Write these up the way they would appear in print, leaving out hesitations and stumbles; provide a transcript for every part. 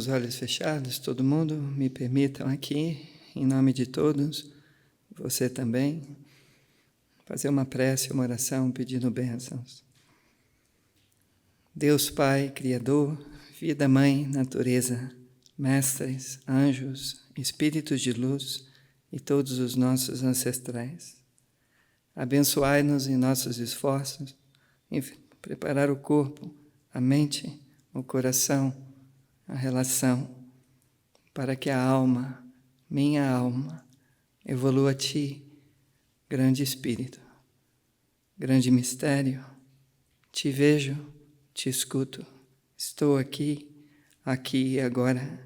os olhos fechados, todo mundo, me permitam aqui, em nome de todos, você também, fazer uma prece, uma oração pedindo bênçãos. Deus Pai, Criador, vida, Mãe, Natureza, Mestres, Anjos, Espíritos de Luz e todos os nossos ancestrais, abençoai-nos em nossos esforços em preparar o corpo, a mente, o coração, a relação, para que a alma, minha alma, evolua a Ti, grande Espírito, grande mistério. Te vejo, te escuto, estou aqui, aqui e agora,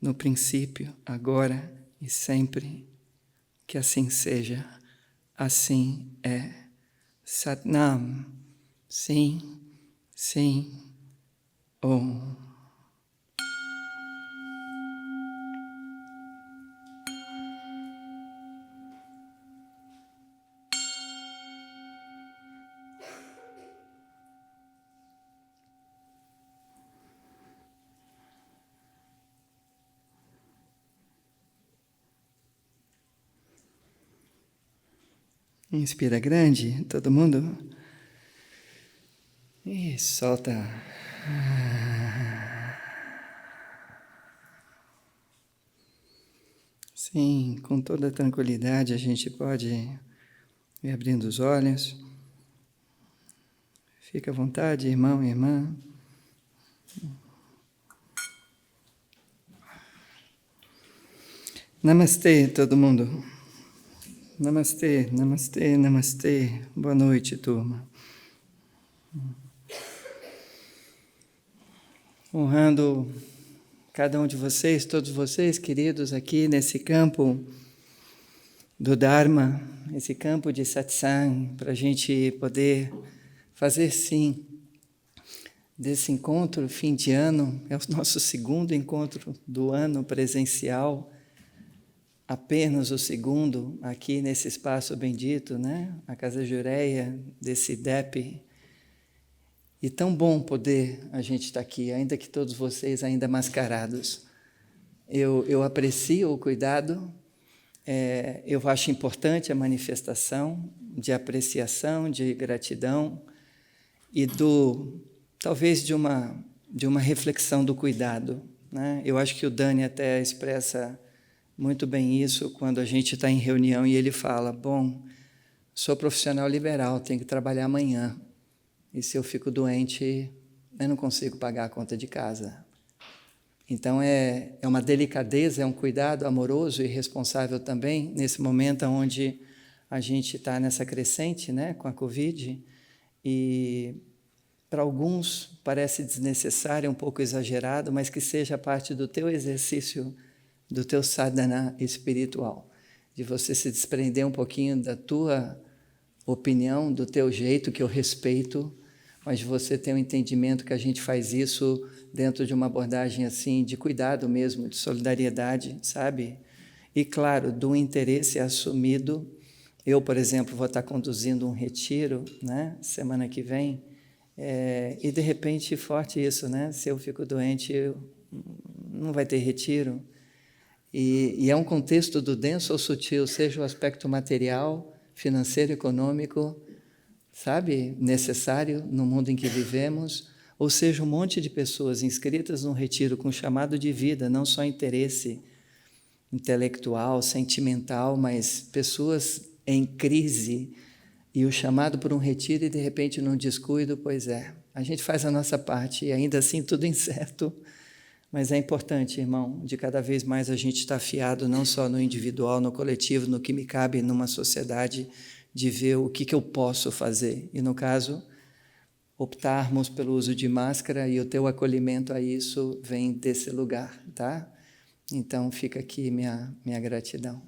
no princípio, agora e sempre. Que assim seja, assim é. Satnam, sim, sim, Om. Inspira grande, todo mundo. E solta. Sim, com toda tranquilidade a gente pode ir abrindo os olhos. Fica à vontade, irmão e irmã. Namastê, todo mundo. Namastê, namastê, namastê. Boa noite, turma. Honrando cada um de vocês, todos vocês, queridos, aqui nesse campo do Dharma, esse campo de satsang, para a gente poder fazer, sim, desse encontro fim de ano, é o nosso segundo encontro do ano presencial, apenas o segundo aqui nesse espaço bendito, né? A Casa Jureia, desse DEP. E tão bom poder a gente estar aqui, ainda que todos vocês ainda mascarados. Eu aprecio o cuidado, eu acho importante a manifestação de apreciação, de gratidão e talvez de uma reflexão do cuidado, né? Eu acho que o Dani até expressa muito bem isso quando a gente está em reunião e ele fala, bom, sou profissional liberal, tenho que trabalhar amanhã. E se eu fico doente, eu não consigo pagar a conta de casa. Então é uma delicadeza, é um cuidado amoroso e responsável também, nesse momento onde a gente está nessa crescente, né, com a Covid, e para alguns parece desnecessário, um pouco exagerado, mas que seja parte do teu exercício, do teu sadhana espiritual, de você se desprender um pouquinho da tua opinião, do teu jeito, que eu respeito, mas você tem um entendimento que a gente faz isso dentro de uma abordagem assim, de cuidado mesmo, de solidariedade, sabe? E claro, do interesse assumido. Eu, por exemplo, vou estar conduzindo um retiro, né, semana que vem, e de repente forte isso, né? Se eu fico doente, não vai ter retiro. E é um contexto do denso ou sutil, seja o aspecto material, financeiro, econômico, sabe, necessário no mundo em que vivemos, ou seja, um monte de pessoas inscritas num retiro com chamado de vida, não só interesse intelectual, sentimental, mas pessoas em crise e o chamado por um retiro e de repente num descuido, pois é, a gente faz a nossa parte e ainda assim tudo incerto, mas é importante, irmão, de cada vez mais a gente estar afiado não só no individual, no coletivo, no que me cabe numa sociedade, de ver o que eu posso fazer. E, no caso, optarmos pelo uso de máscara e o teu acolhimento a isso vem desse lugar, tá? Então, fica aqui minha gratidão.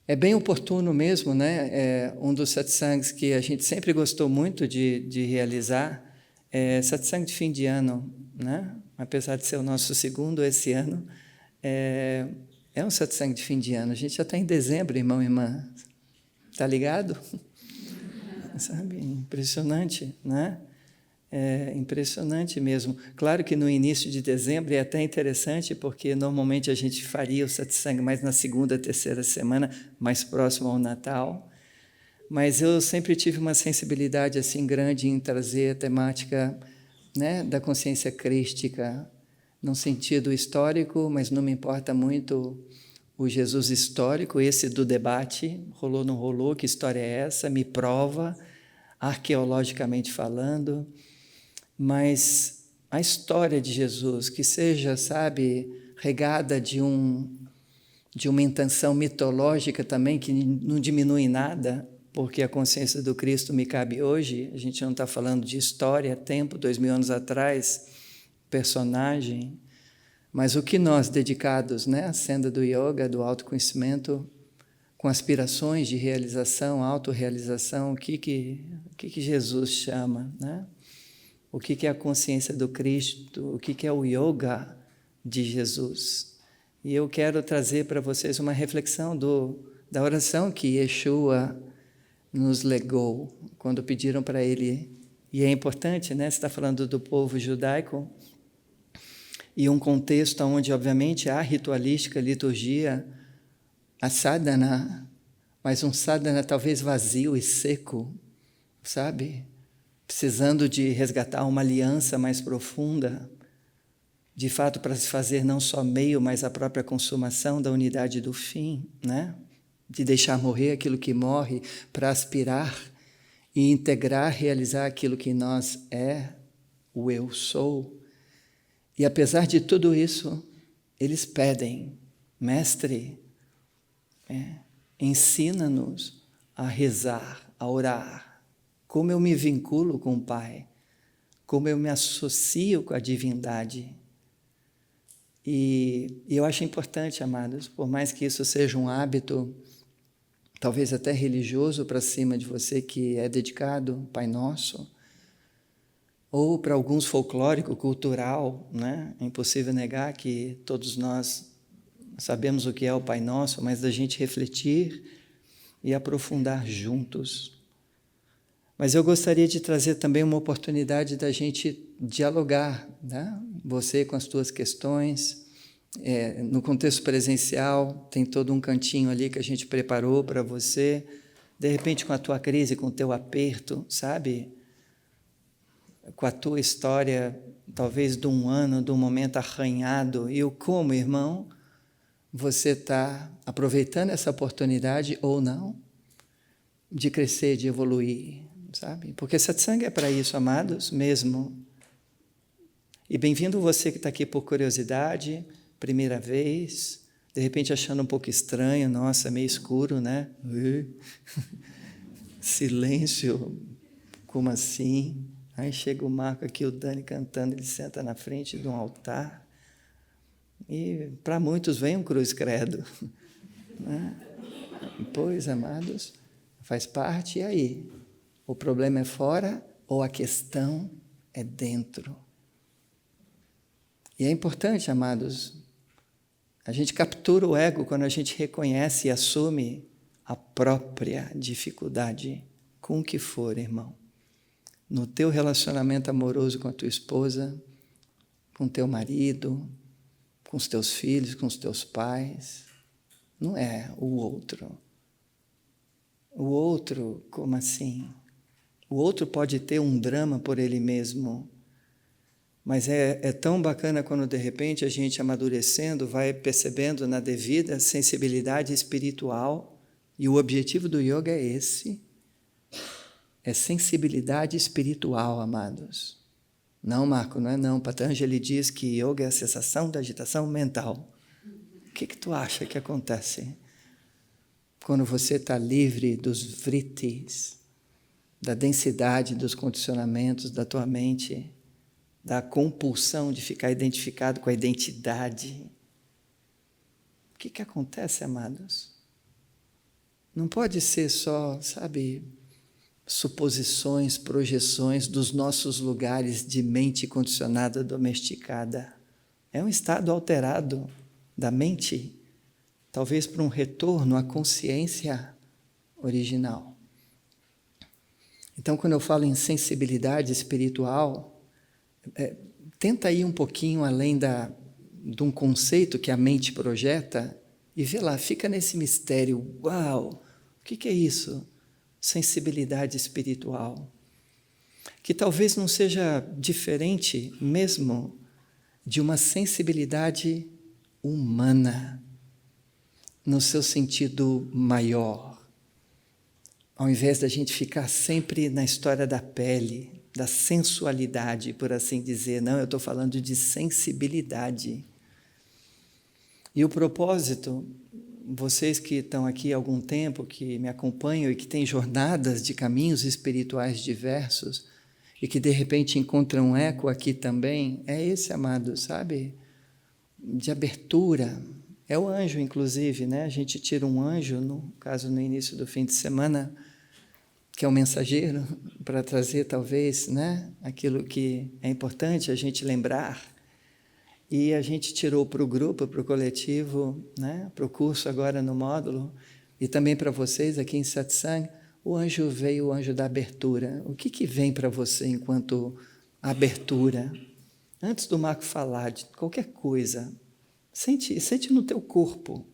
É bem oportuno mesmo, né? Um dos satsangs que a gente sempre gostou muito de realizar é satsang de fim de ano, né? Apesar de ser o nosso segundo esse ano, é um satsang de fim de ano. A gente já está em dezembro, irmão e irmã. Está ligado? Sabe? Impressionante, né? É impressionante mesmo. Claro que no início de dezembro é até interessante, porque normalmente a gente faria o satsang mais na segunda, terceira semana, mais próximo ao Natal. Mas eu sempre tive uma sensibilidade assim grande em trazer a temática, né, da consciência crística, num sentido histórico, mas não me importa muito o Jesus histórico, esse do debate, rolou, não rolou, que história é essa? Me prova, arqueologicamente falando. Mas a história de Jesus, que seja, sabe, regada de uma intenção mitológica também, que não diminui em nada, porque a consciência do Cristo me cabe hoje, a gente não está falando de história, tempo, 2000 anos atrás, personagem, mas o que nós, dedicados, né, à senda do yoga, do autoconhecimento, com aspirações de realização, autorrealização, o que Jesus chama, né? O que é a consciência do Cristo? O que é o yoga de Jesus? E eu quero trazer para vocês uma reflexão da oração que Yeshua nos legou, quando pediram para ele. E é importante, né? Você está falando do povo judaico, e um contexto onde, obviamente, há ritualística, liturgia, a sadhana, mas um sadhana talvez vazio e seco, sabe? Precisando de resgatar uma aliança mais profunda, de fato para se fazer não só meio, mas a própria consumação da unidade do fim, né? De deixar morrer aquilo que morre para aspirar e integrar, realizar aquilo que em nós é, o eu sou. E apesar de tudo isso, eles pedem, mestre, ensina-nos a rezar, a orar. Como eu me vinculo com o Pai, como eu me associo com a divindade. E eu acho importante, amados, por mais que isso seja um hábito, talvez até religioso para cima de você que é dedicado, Pai Nosso, ou para alguns folclórico, cultural, né? É impossível negar que todos nós sabemos o que é o Pai Nosso, mas da gente refletir e aprofundar juntos. Mas eu gostaria de trazer também uma oportunidade da gente dialogar, né? Você com as tuas questões. No contexto presencial, tem todo um cantinho ali que a gente preparou para você. De repente, com a tua crise, com o teu aperto, sabe? Com a tua história, talvez de um ano, de um momento arranhado. E como, irmão, você está aproveitando essa oportunidade ou não de crescer, de evoluir, sabe? Porque satsang é para isso, amados, mesmo. E bem-vindo você que está aqui por curiosidade, primeira vez, de repente achando um pouco estranho, nossa, meio escuro, né? Silêncio, como assim? Aí chega o Marco aqui, o Dani cantando, ele senta na frente de um altar, e para muitos vem um cruz credo. Né? Pois, amados, faz parte, e aí? O problema é fora ou a questão é dentro? E é importante, amados, a gente captura o ego quando a gente reconhece e assume a própria dificuldade, com o que for, irmão. No teu relacionamento amoroso com a tua esposa, com o teu marido, com os teus filhos, com os teus pais, não é o outro. O outro, como assim? O outro pode ter um drama por ele mesmo, mas é tão bacana quando, de repente, a gente amadurecendo, vai percebendo na devida sensibilidade espiritual, e o objetivo do yoga é esse, é sensibilidade espiritual, amados. Não, Marco, não é não. Patanjali diz que yoga é a cessação da agitação mental. O que tu acha que acontece quando você está livre dos vrittis, da densidade dos condicionamentos da tua mente, da compulsão de ficar identificado com a identidade? O que acontece, amados? Não pode ser só, sabe, suposições, projeções dos nossos lugares de mente condicionada, domesticada. É um estado alterado da mente, talvez para um retorno à consciência original. Então, quando eu falo em sensibilidade espiritual, tenta ir um pouquinho além de um conceito que a mente projeta e vê lá, fica nesse mistério. Uau! O que é isso? Sensibilidade espiritual. Que talvez não seja diferente mesmo de uma sensibilidade humana, no seu sentido maior. Ao invés da gente ficar sempre na história da pele, da sensualidade, por assim dizer. Não, eu estou falando de sensibilidade. E o propósito, vocês que estão aqui há algum tempo, que me acompanham e que têm jornadas de caminhos espirituais diversos, e que de repente encontram eco aqui também, é esse, amado, sabe? De abertura. É o anjo, inclusive, né? A gente tira um anjo, no caso, no início do fim de semana, que é o mensageiro, para trazer, talvez, né? Aquilo que é importante a gente lembrar. E a gente tirou para o grupo, para o coletivo, né? Para o curso agora no módulo, e também para vocês aqui em Satsang, o anjo veio, o anjo da abertura. O que vem para você enquanto abertura? Antes do Marco falar de qualquer coisa, sente no teu corpo.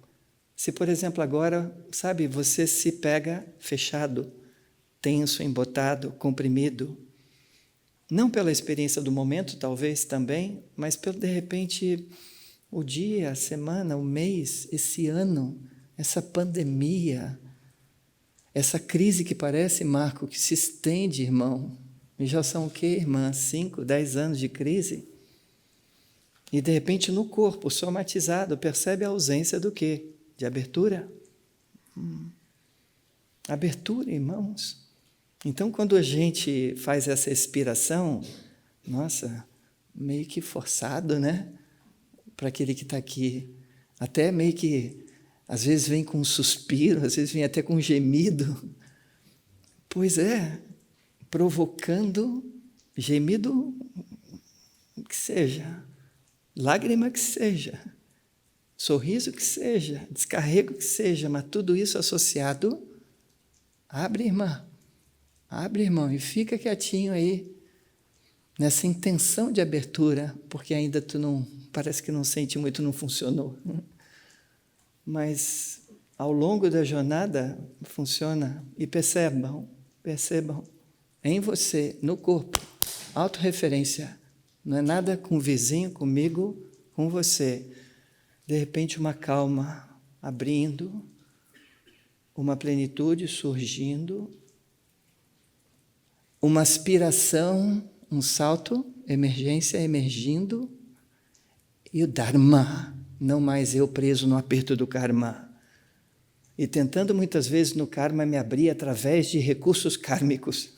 Se, por exemplo, agora, sabe, você se pega fechado, tenso, embotado, comprimido, não pela experiência do momento, talvez também, mas pelo, de repente, o dia, a semana, o mês, esse ano, essa pandemia, essa crise que parece, Marco, que se estende, irmão. E já são o quê, irmã? 5, 10 anos de crise? E, de repente, no corpo, somatizado, percebe a ausência do quê? De abertura. Abertura, irmãos. Então, quando a gente faz essa expiração, nossa, meio que forçado, né? Para aquele que está aqui. Até meio que, às vezes vem com um suspiro, às vezes vem até com um gemido. Pois é, provocando gemido que seja, lágrima que seja, sorriso que seja, descarrego que seja, mas tudo isso associado, abre, irmã. Abre, irmão, e fica quietinho aí, nessa intenção de abertura, porque ainda tu não, parece que não sente muito, não funcionou. Mas, ao longo da jornada, funciona. E percebam, em você, no corpo, autorreferência. Não é nada com o vizinho, comigo, com você. De repente, uma calma abrindo, uma plenitude surgindo, uma aspiração, um salto, emergência emergindo, e o Dharma, não mais eu preso no aperto do karma. E tentando muitas vezes no karma me abrir através de recursos kármicos.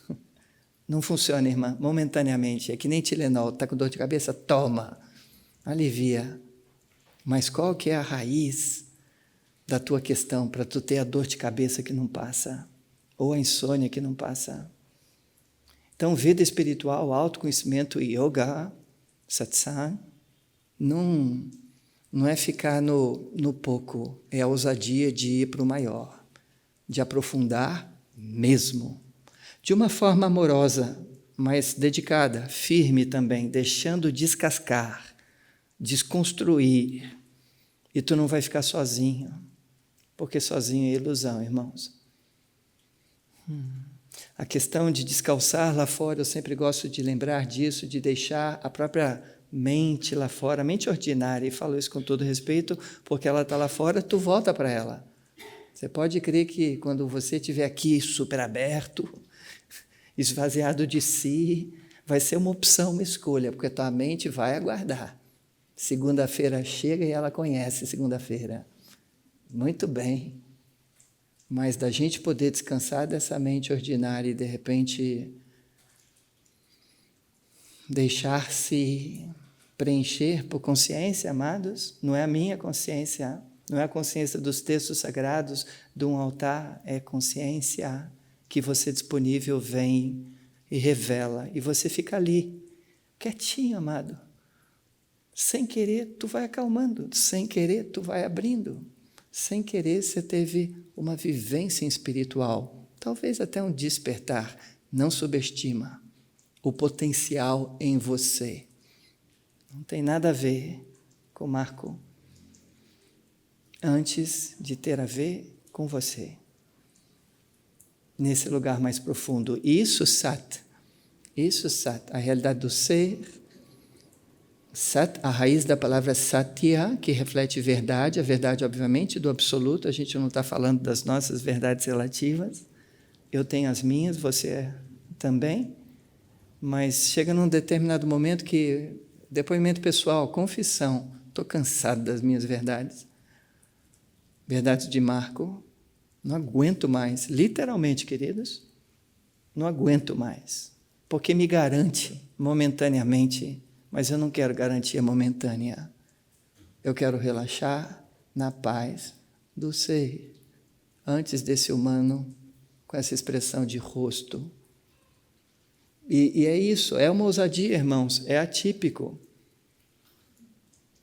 Não funciona, irmã, momentaneamente. É que nem Tilenol, está com dor de cabeça? Toma, alivia. Mas qual que é a raiz da tua questão para tu ter a dor de cabeça que não passa? Ou a insônia que não passa? Então, vida espiritual, autoconhecimento, yoga, satsang, não é ficar no pouco, é a ousadia de ir para o maior, de aprofundar mesmo, de uma forma amorosa, mas dedicada, firme também, deixando descascar, desconstruir, e tu não vai ficar sozinho, porque sozinho é ilusão, irmãos. A questão de descalçar lá fora, eu sempre gosto de lembrar disso, de deixar a própria mente lá fora, a mente ordinária, e falo isso com todo respeito, porque ela está lá fora, tu volta para ela. Você pode crer que quando você estiver aqui super aberto, esvaziado de si, vai ser uma opção, uma escolha, porque a tua mente vai aguardar. Segunda-feira chega e ela conhece segunda-feira. Muito bem. Mas da gente poder descansar dessa mente ordinária e, de repente, deixar-se preencher por consciência, amados, não é a minha consciência, não é a consciência dos textos sagrados de um altar, é consciência que você disponível vem e revela, e você fica ali, quietinho, amado. Sem querer, tu vai acalmando, sem querer, tu vai abrindo. Sem querer, você teve uma vivência espiritual, talvez até um despertar Não subestima o potencial em você. Não tem nada a ver com Marco, antes de ter a ver com você. Nesse lugar mais profundo. Isso, Sat, a realidade do ser. Sat, a raiz da palavra Satya, que reflete verdade, a verdade, obviamente, do absoluto. A gente não está falando das nossas verdades relativas. Eu tenho as minhas, você também. Mas chega num determinado momento que, depoimento pessoal, confissão, estou cansado das minhas verdades. Verdades de Marco, não aguento mais, literalmente, queridos, não aguento mais, porque me garante momentaneamente, mas eu não quero garantia momentânea. Eu quero relaxar na paz do ser, antes desse humano, com essa expressão de rosto. E é isso, é uma ousadia, irmãos, é atípico.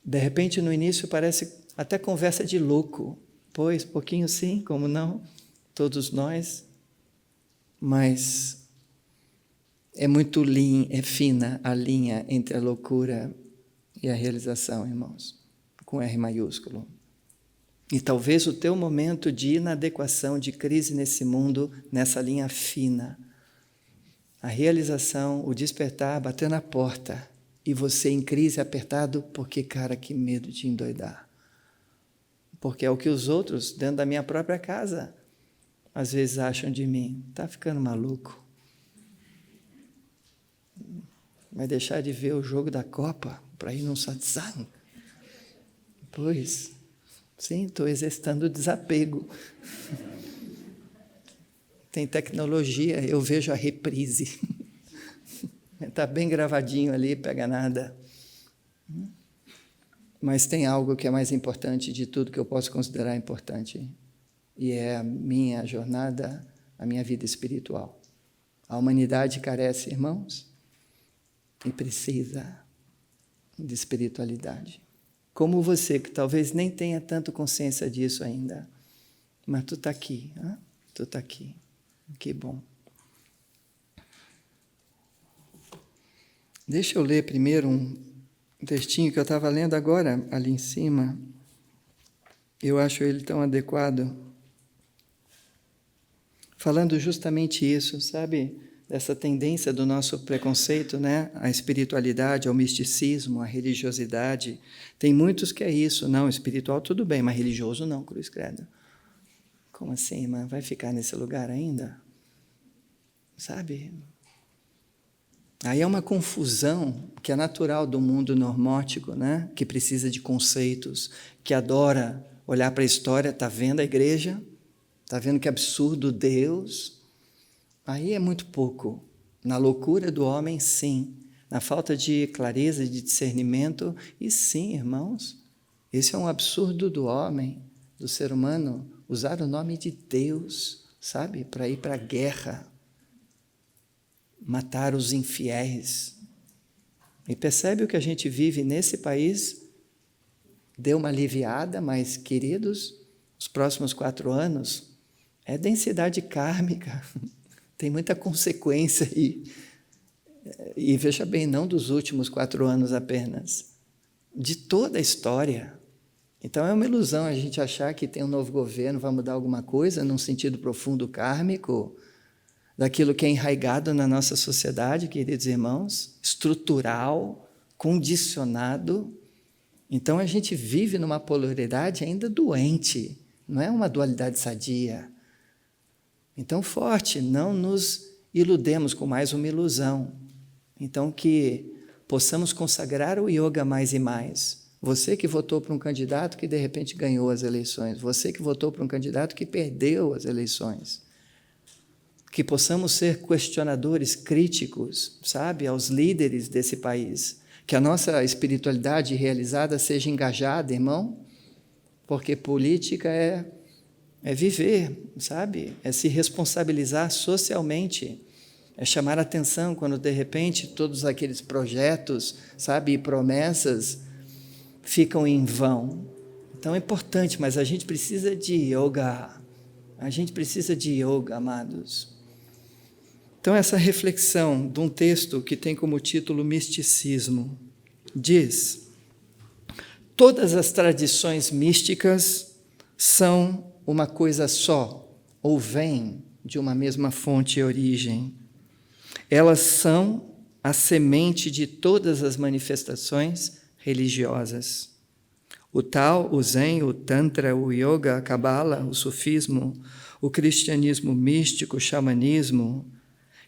De repente, no início, parece até conversa de louco. Pois, pouquinho sim, como não? Todos nós. Mas é muito é fina a linha entre a loucura e a realização, irmãos, com R maiúsculo. E talvez o teu momento de inadequação, de crise nesse mundo, nessa linha fina, a realização, o despertar, bater na porta, e você em crise, apertado, porque, cara, que medo de endoidar. Porque é o que os outros, dentro da minha própria casa, às vezes acham de mim. Está ficando maluco. Vai deixar de ver o jogo da Copa para ir num satsang? Pois, sim, estou exercitando o desapego. Tem tecnologia, eu vejo a reprise. Está bem gravadinho ali, pega nada. Mas tem algo que é mais importante de tudo que eu posso considerar importante. E é a minha jornada, a minha vida espiritual. A humanidade carece, irmãos, e precisa de espiritualidade. Como você, que talvez nem tenha tanto consciência disso ainda. Mas tu está aqui, hein? Tu está aqui. Que bom. Deixa eu ler primeiro um textinho que eu estava lendo agora, ali em cima. Eu acho ele tão adequado. Falando justamente isso, sabe? Dessa tendência do nosso preconceito, né? À espiritualidade, ao misticismo, à religiosidade. Tem muitos que é isso. Não, espiritual tudo bem, mas religioso não, cruz credo. Como assim, irmã? Vai ficar nesse lugar ainda? Sabe? Aí é uma confusão que é natural do mundo normótico, né? Que precisa de conceitos, que adora olhar para a história, está vendo a igreja? Está vendo que absurdo Deus? Aí é muito pouco. Na loucura do homem, sim. Na falta de clareza, de discernimento, e sim, irmãos, esse é um absurdo do homem, do ser humano, usar o nome de Deus, sabe, para ir para a guerra, matar os infiéis. E percebe o que a gente vive nesse país? Deu uma aliviada, mas, queridos, os próximos 4 anos é densidade kármica, tem muita consequência aí. E veja bem, não dos últimos 4 anos apenas, de toda a história. Então é uma ilusão a gente achar que tem um novo governo, vai mudar alguma coisa num sentido profundo kármico, daquilo que é enraizado na nossa sociedade, queridos irmãos, estrutural, condicionado. Então a gente vive numa polaridade ainda doente, não é uma dualidade sadia. Então forte, não nos iludemos com mais uma ilusão. Então que possamos consagrar o yoga mais e mais. Você que votou para um candidato que de repente ganhou as eleições, você que votou para um candidato que perdeu as eleições. Que possamos ser questionadores críticos, sabe, aos líderes desse país. Que a nossa espiritualidade realizada seja engajada, irmão, porque política é viver, sabe, é se responsabilizar socialmente, é chamar a atenção quando de repente todos aqueles projetos, sabe, e promessas ficam em vão. Então é importante, mas a gente precisa de yoga, amados. Então, essa reflexão de um texto que tem como título Misticismo diz: todas as tradições místicas são uma coisa só, ou vêm de uma mesma fonte e origem. Elas são a semente de todas as manifestações religiosas. O Tao, o Zen, o Tantra, o Yoga, a Cabala, o Sufismo, o cristianismo místico, o xamanismo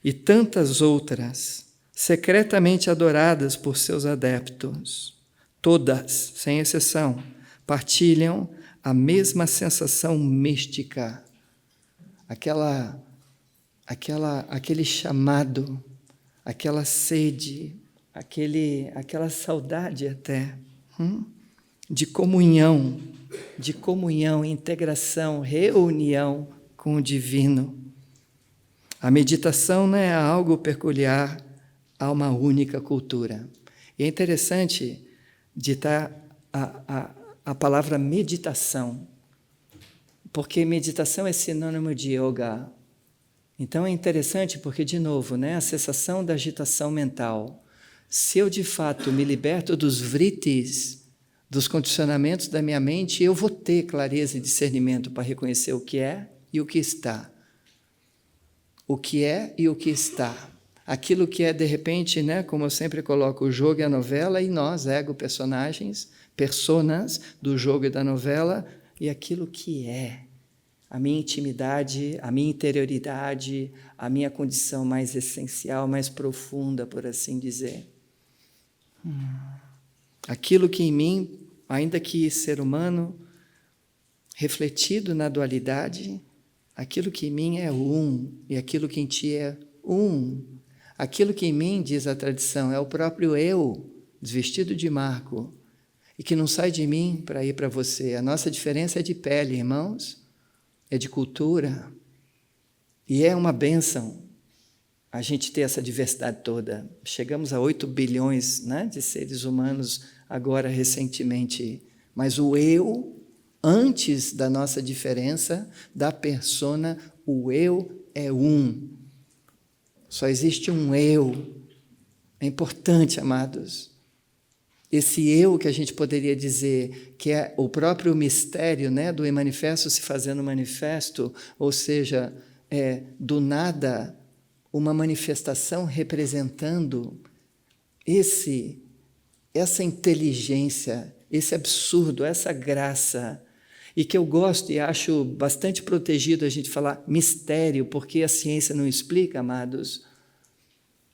e tantas outras, secretamente adoradas por seus adeptos, todas, sem exceção, partilham a mesma sensação mística, aquele chamado, aquela sede, aquela saudade até, de comunhão, integração, reunião com o divino. A meditação não é algo peculiar a uma única cultura. E é interessante ditar a palavra meditação, porque meditação é sinônimo de yoga. Então é interessante porque, de novo, a cessação da agitação mental. Se eu, de fato, me liberto dos vrittis, dos condicionamentos da minha mente, eu vou ter clareza e discernimento para reconhecer o que é e o que está. O que é e o que está. Aquilo que é, de repente, como eu sempre coloco, o jogo e a novela, e nós, personas do jogo e da novela, e aquilo que é. A minha intimidade, a minha interioridade, a minha condição mais essencial, mais profunda, por assim dizer. Aquilo que em mim, ainda que ser humano, refletido na dualidade, aquilo que em mim é um, e aquilo que em ti é um. Aquilo que em mim, diz a tradição, é o próprio eu, desvestido de Marco, e que não sai de mim para ir para você. A nossa diferença é de pele, irmãos, é de cultura, e é uma bênção a gente ter essa diversidade toda. Chegamos a 8 bilhões de seres humanos agora recentemente, mas o eu, antes da nossa diferença, da persona, o eu é um. Só existe um eu. É importante, amados. Esse eu que a gente poderia dizer que é o próprio mistério do manifesto se fazendo manifesto, ou seja, do nada, uma manifestação representando essa inteligência, esse absurdo, essa graça, e que eu gosto e acho bastante protegido a gente falar mistério, porque a ciência não explica, amados.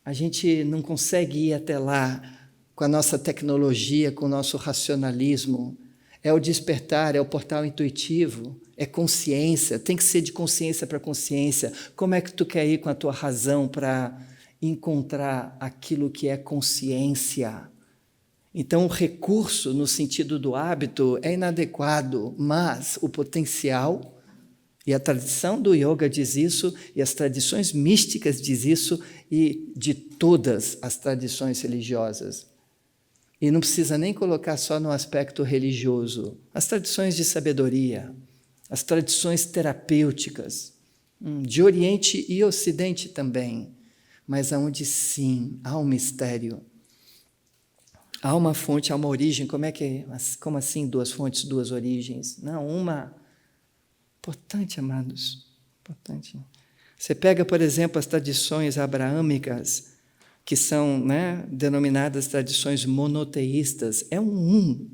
A gente não consegue ir até lá com a nossa tecnologia, com o nosso racionalismo. É o despertar, é o portal intuitivo, é consciência, tem que ser de consciência para consciência. Como é que tu quer ir com a tua razão para encontrar aquilo que é consciência? Então, o recurso, no sentido do hábito, é inadequado, mas o potencial, e a tradição do yoga diz isso, e as tradições místicas diz isso, e de todas as tradições religiosas. E não precisa nem colocar só no aspecto religioso. As tradições de sabedoria, as tradições terapêuticas, de Oriente e Ocidente também, mas onde sim, há um mistério. Há uma fonte, há uma origem. Como assim 2 fontes, 2 origens? Não, uma. Importante, amados, importante. Você pega, por exemplo, as tradições abraâmicas, que são denominadas tradições monoteístas. É um.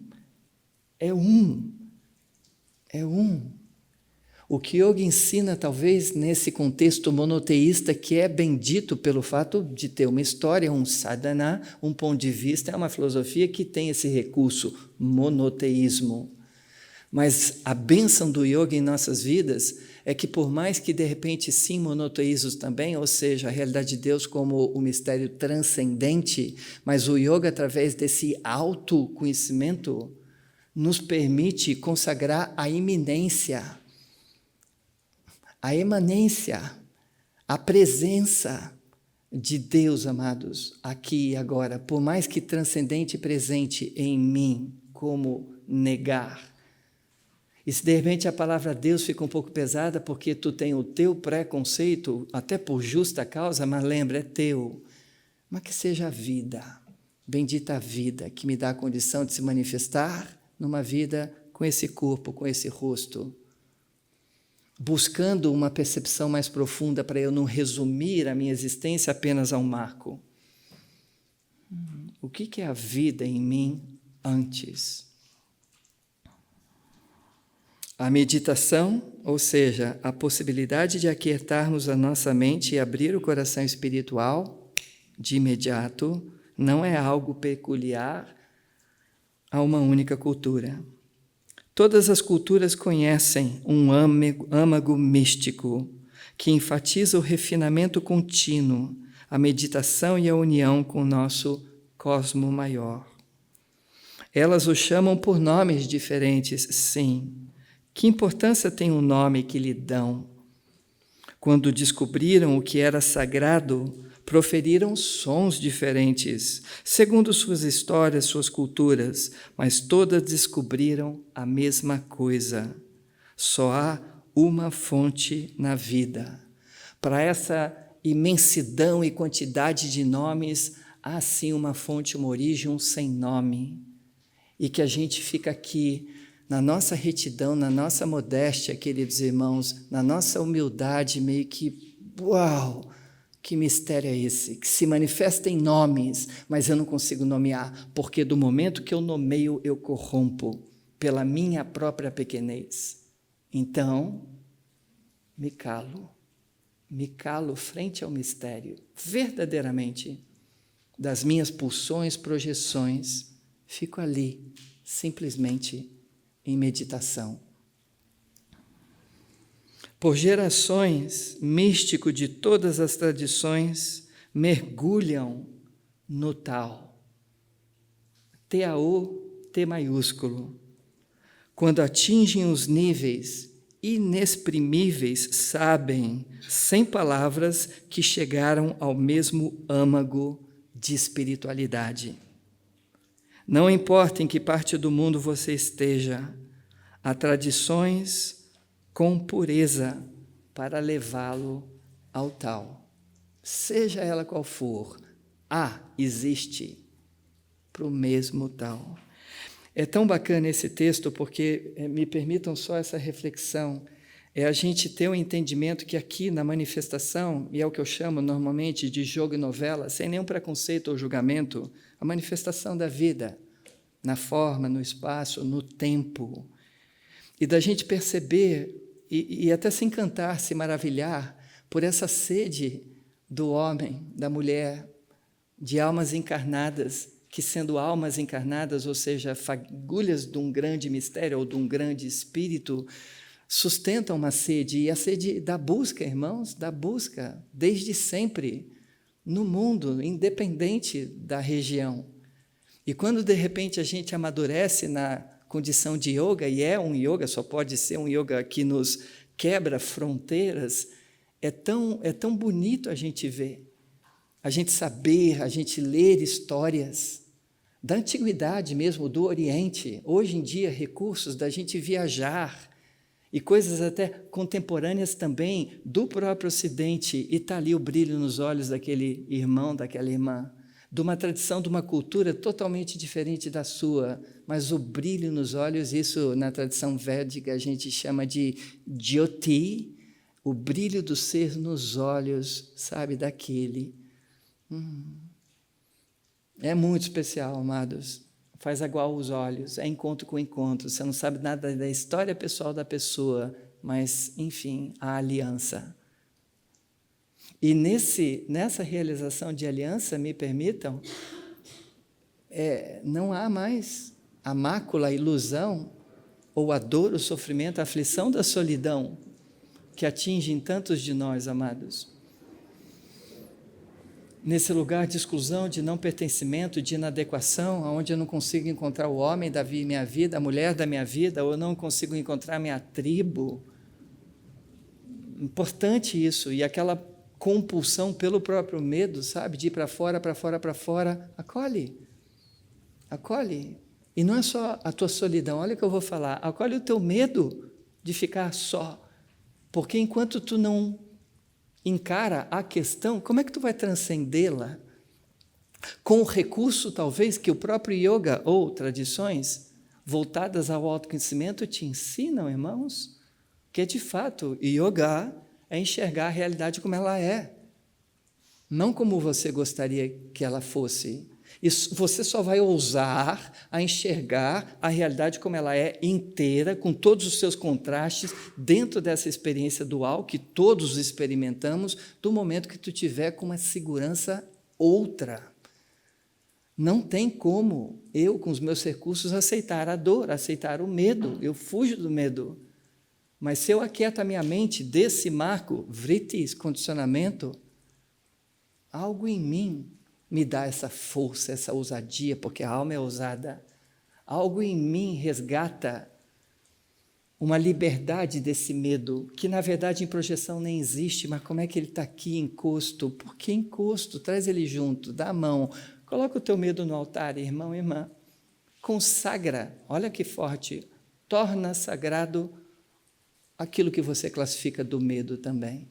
O que Yoga ensina, talvez, nesse contexto monoteísta, que é bendito pelo fato de ter uma história, um sadhana, um ponto de vista, é uma filosofia que tem esse recurso, monoteísmo. Mas a bênção do yoga em nossas vidas é que, por mais que de repente sim monoteísmos também, ou seja, a realidade de Deus como o mistério transcendente, mas o yoga, através desse autoconhecimento, nos permite consagrar a iminência, a emanência, a presença de Deus, amados, aqui e agora, por mais que transcendente e presente em mim, como negar? E se de repente a palavra Deus fica um pouco pesada porque tu tem o teu preconceito, até por justa causa, mas lembra, é teu. Mas que seja a vida, bendita a vida, que me dá a condição de se manifestar numa vida com esse corpo, com esse rosto, buscando uma percepção mais profunda para eu não resumir a minha existência apenas a um marco. O que é a vida em mim antes? A meditação, ou seja, a possibilidade de aquietarmos a nossa mente e abrir o coração espiritual de imediato, não é algo peculiar a uma única cultura. Todas as culturas conhecem um âmago místico que enfatiza o refinamento contínuo, a meditação e a união com o nosso cosmo maior. Elas o chamam por nomes diferentes, sim. Que importância tem o nome que lhe dão? Quando descobriram o que era sagrado, proferiram sons diferentes, segundo suas histórias, suas culturas, mas todas descobriram a mesma coisa. Só há uma fonte na vida. Para essa imensidão e quantidade de nomes, há sim uma fonte, uma origem, um sem nome. E que a gente fica aqui na nossa retidão, na nossa modéstia, queridos irmãos, na nossa humildade, meio que, uau, que mistério é esse? Que se manifesta em nomes, mas eu não consigo nomear, porque do momento que eu nomeio, eu corrompo pela minha própria pequenez. Então, me calo frente ao mistério, verdadeiramente, das minhas pulsões, projeções, fico ali, simplesmente em meditação. Por gerações, místicos de todas as tradições mergulham no tal. T-A-O, T maiúsculo. Quando atingem os níveis inexprimíveis, sabem, sem palavras, que chegaram ao mesmo âmago de espiritualidade. Não importa em que parte do mundo você esteja, há tradições com pureza para levá-lo ao tal. Seja ela qual for, existe para o mesmo tal. É tão bacana esse texto porque, me permitam só essa reflexão, é a gente ter um entendimento que aqui na manifestação, e é o que eu chamo normalmente de jogo e novela, sem nenhum preconceito ou julgamento, a manifestação da vida, na forma, no espaço, no tempo, e da gente perceber e até se encantar, se maravilhar por essa sede do homem, da mulher, de almas encarnadas, que sendo almas encarnadas, ou seja, fagulhas de um grande mistério ou de um grande espírito, sustentam uma sede, e a sede da busca, irmãos, da busca, desde sempre, no mundo, independente da região. E quando, de repente, a gente amadurece na condição de yoga, e é um yoga, só pode ser um yoga que nos quebra fronteiras, é tão bonito a gente ver, a gente saber, a gente ler histórias da antiguidade mesmo, do Oriente, hoje em dia recursos da gente viajar, e coisas até contemporâneas também do próprio Ocidente, e está ali o brilho nos olhos daquele irmão, daquela irmã, de uma tradição, de uma cultura totalmente diferente da sua, mas o brilho nos olhos, isso na tradição védica a gente chama de Jyoti, o brilho do ser nos olhos, sabe, daquele. É muito especial, amados. Faz igual os olhos, é encontro com encontro. Você não sabe nada da história pessoal da pessoa, mas, enfim, a aliança. E nessa realização de aliança, me permitam, não há mais a mácula, a ilusão, ou a dor, o sofrimento, a aflição da solidão que atingem tantos de nós, amados. Nesse lugar de exclusão, de não pertencimento, de inadequação, onde eu não consigo encontrar o homem da minha vida, a mulher da minha vida, ou eu não consigo encontrar minha tribo. Importante isso, e aquela compulsão pelo próprio medo, sabe, de ir para fora, para fora, para fora. Acolhe. E não é só a tua solidão, olha o que eu vou falar, acolhe o teu medo de ficar só, porque enquanto tu não encara a questão, como é que tu vai transcendê-la? Com o recurso, talvez, que o próprio yoga ou tradições voltadas ao autoconhecimento te ensinam, irmãos, que de fato, yoga é enxergar a realidade como ela é, não como você gostaria que ela fosse. Isso, você só vai ousar a enxergar a realidade como ela é inteira, com todos os seus contrastes, dentro dessa experiência dual que todos experimentamos, do momento que tu tiver com uma segurança outra. Não tem como eu, com os meus recursos, aceitar a dor, aceitar o medo. Eu fujo do medo. Mas se eu aquieto a minha mente desse marco, vrittis, condicionamento, algo em mim me dá essa força, essa ousadia, porque a alma é ousada. Algo em mim resgata uma liberdade desse medo, que na verdade em projeção nem existe, mas como é que ele está aqui encosto? Por que encosto? Traz ele junto, dá a mão, coloca o teu medo no altar, irmão e irmã, consagra, olha que forte, torna sagrado aquilo que você classifica do medo também.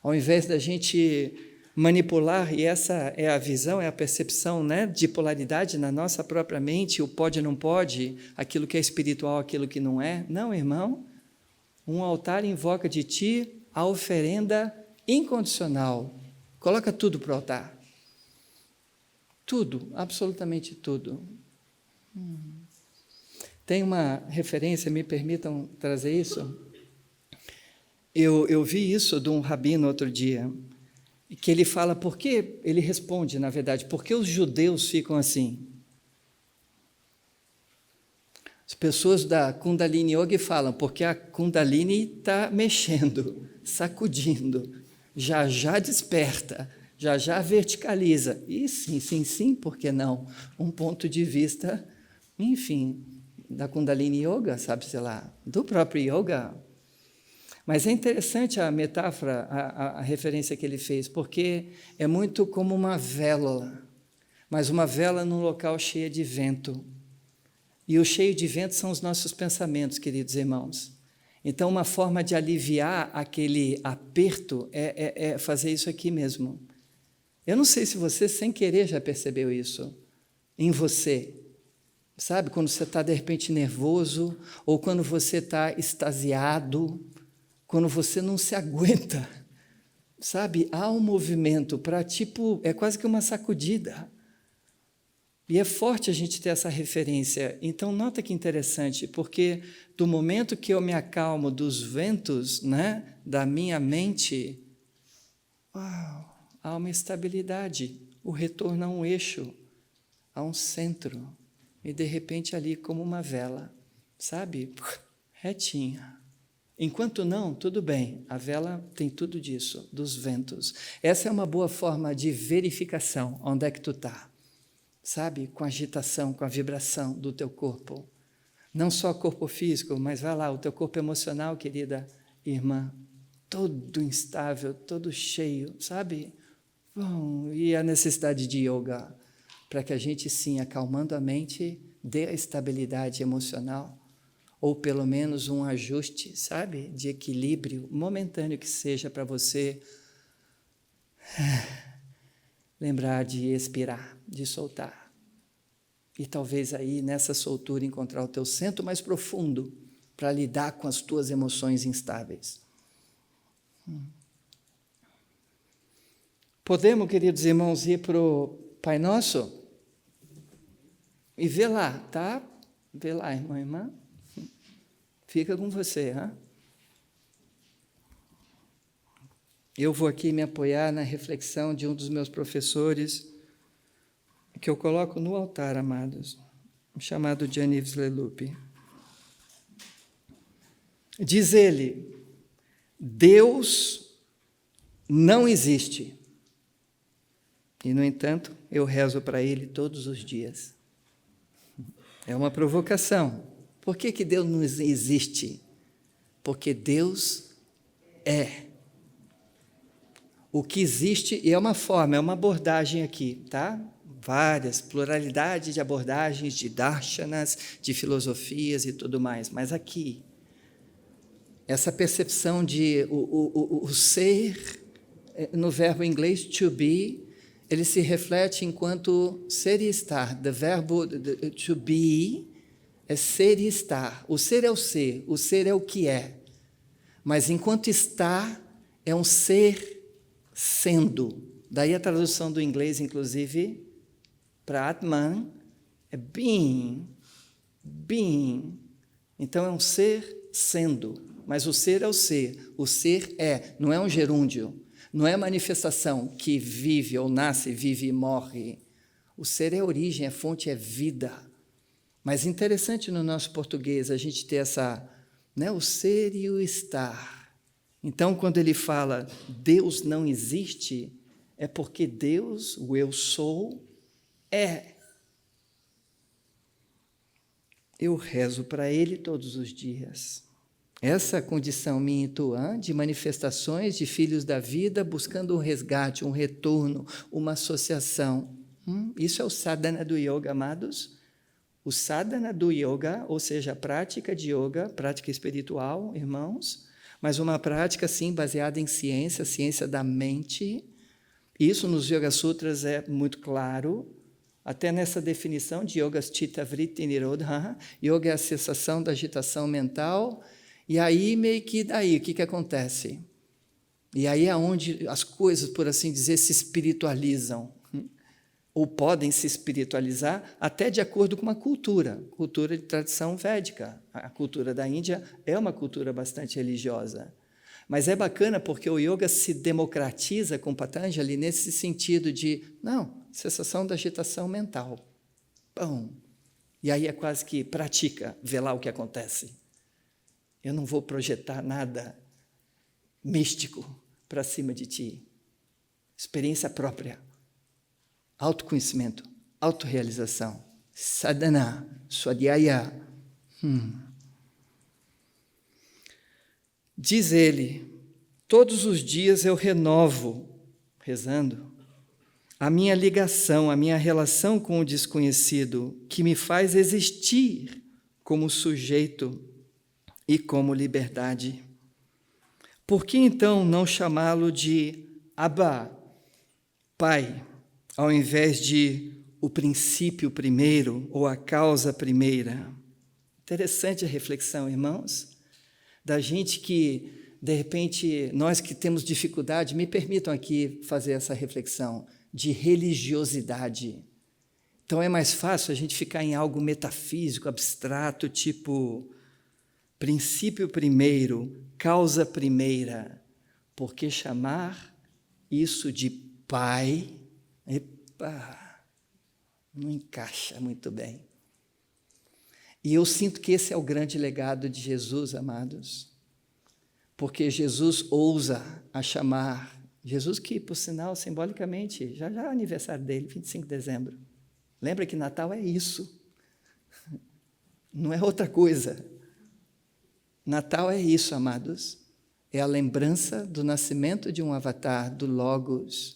Ao invés da gente manipular, e essa é a visão, é a percepção, né, de polaridade na nossa própria mente, o pode, não pode, aquilo que é espiritual, aquilo que não é. Não, irmão, um altar invoca de ti a oferenda incondicional. Coloca tudo para o altar. Tudo, absolutamente tudo. Tem uma referência, me permitam trazer isso? Eu vi isso de um rabino outro dia, que ele fala, por que, ele responde, na verdade, por que os judeus ficam assim? As pessoas da Kundalini Yoga falam, porque a Kundalini está mexendo, sacudindo, já já desperta, já já verticaliza. E sim, por que não? Um ponto de vista, enfim, da Kundalini Yoga, sabe-se lá, do próprio Yoga. Mas é interessante a metáfora, a referência que ele fez, porque é muito como uma vela, mas uma vela num local cheio de vento. E o cheio de vento são os nossos pensamentos, queridos irmãos. Então, uma forma de aliviar aquele aperto é fazer isso aqui mesmo. Eu não sei se você, sem querer, já percebeu isso em você. Sabe, quando você está, de repente, nervoso, ou quando você está extasiado, quando você não se aguenta, sabe? Há um movimento para, é quase que uma sacudida. E é forte a gente ter essa referência. Então, nota que interessante, porque do momento que eu me acalmo dos ventos, né, da minha mente, uau, há uma estabilidade, o retorno a um eixo, a um centro. E, de repente, ali como uma vela, sabe? Retinha. Enquanto não, tudo bem, a vela tem tudo disso, dos ventos. Essa é uma boa forma de verificação, onde é que tu está, sabe? Com a agitação, com a vibração do teu corpo. Não só corpo físico, mas vai lá, o teu corpo emocional, querida irmã, todo instável, todo cheio, sabe? Bom, e a necessidade de yoga, para que a gente, sim, acalmando a mente, dê a estabilidade emocional, ou pelo menos um ajuste, sabe, de equilíbrio, momentâneo que seja para você lembrar de expirar, de soltar. E talvez aí, nessa soltura, encontrar o teu centro mais profundo para lidar com as tuas emoções instáveis. Podemos, queridos irmãos, ir para o Pai Nosso? E vê lá, tá? Vê lá, irmão e irmã. Fica com você, hein? Eu vou aqui me apoiar na reflexão de um dos meus professores, que eu coloco no altar, amados, chamado Jean-Yves Leloup. Diz ele, Deus não existe. E, no entanto, eu rezo para ele todos os dias. É uma provocação. Por que Deus não existe? Porque Deus é. O que existe, e é uma forma, é uma abordagem aqui, tá? várias, pluralidade de abordagens, de darshanas, de filosofias e tudo mais. Mas aqui, essa percepção de o ser, no verbo em inglês to be, ele se reflete enquanto ser e estar. O verbo to be é ser e estar. O ser é o que é. Mas enquanto está, é um ser sendo. Daí a tradução do inglês, inclusive, para Atman, é being. Então é um ser sendo. Mas o ser é o ser é, não é um gerúndio. Não é manifestação que vive ou nasce, vive e morre. O ser é origem, é fonte, é vida. Mas interessante no nosso português a gente ter o ser e o estar. Então, quando ele fala Deus não existe, é porque Deus, o eu sou, é. Eu rezo para Ele todos os dias. Essa condição minha e tua, de manifestações de filhos da vida, buscando um resgate, um retorno, uma associação. Isso é o sadhana do yoga, amados. O sadhana do yoga, ou seja, a prática de yoga, prática espiritual, irmãos, mas uma prática, sim, baseada em ciência, ciência da mente. Isso nos Yoga Sutras é muito claro, até nessa definição de Yoga Chitta Vritti Nirodha. Yoga é a cessação da agitação mental. E aí, meio que daí, o que acontece? E aí é onde as coisas, por assim dizer, se espiritualizam, ou podem se espiritualizar até de acordo com uma cultura de tradição védica. A cultura da Índia é uma cultura bastante religiosa. Mas é bacana porque o yoga se democratiza com Patanjali nesse sentido de, cessação da agitação mental. Pão. E aí é quase que pratica, vê lá o que acontece. Eu não vou projetar nada místico para cima de ti. Experiência própria. Autoconhecimento, autorrealização. Sadhana, swadhyaya. Diz ele, todos os dias eu renovo, rezando, a minha ligação, a minha relação com o desconhecido, que me faz existir como sujeito e como liberdade. Por que então não chamá-lo de Abba, Pai, ao invés de o princípio primeiro ou a causa primeira? Interessante a reflexão, irmãos, da gente que, de repente, nós que temos dificuldade, me permitam aqui fazer essa reflexão, de religiosidade. Então é mais fácil a gente ficar em algo metafísico, abstrato, tipo princípio primeiro, causa primeira, porque chamar isso de pai, não encaixa muito bem. E eu sinto que esse é o grande legado de Jesus, amados, porque Jesus ousa a chamar, Jesus que, por sinal, simbolicamente, já é o aniversário dele, 25 de dezembro. Lembra que Natal é isso, não é outra coisa. Natal é isso, amados, é a lembrança do nascimento de um avatar, do Logos.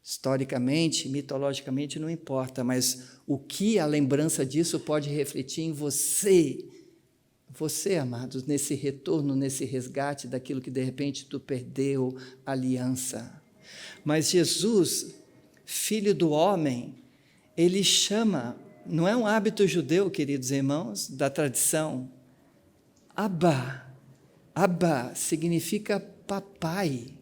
Historicamente, mitologicamente, não importa, mas o que a lembrança disso pode refletir em você, amados, nesse retorno, nesse resgate daquilo que de repente tu perdeu, aliança. Mas Jesus, Filho do homem, ele chama, não é um hábito judeu, queridos irmãos, da tradição. Abba significa papai.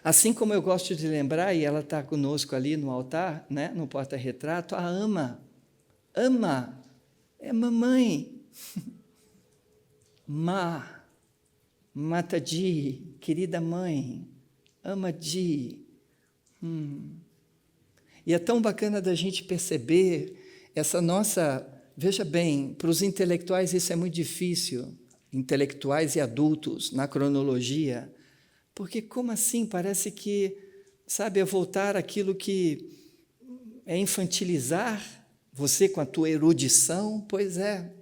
Assim como eu gosto de lembrar, e ela está conosco ali no altar, né, no porta-retrato, a ama é mamãe. Mataji, querida mãe, Amaji. E é tão bacana da gente perceber essa nossa... Veja bem, para os intelectuais isso é muito difícil, intelectuais e adultos, na cronologia, porque como assim? Parece que, é voltar àquilo que é infantilizar você com a tua erudição. Pois é,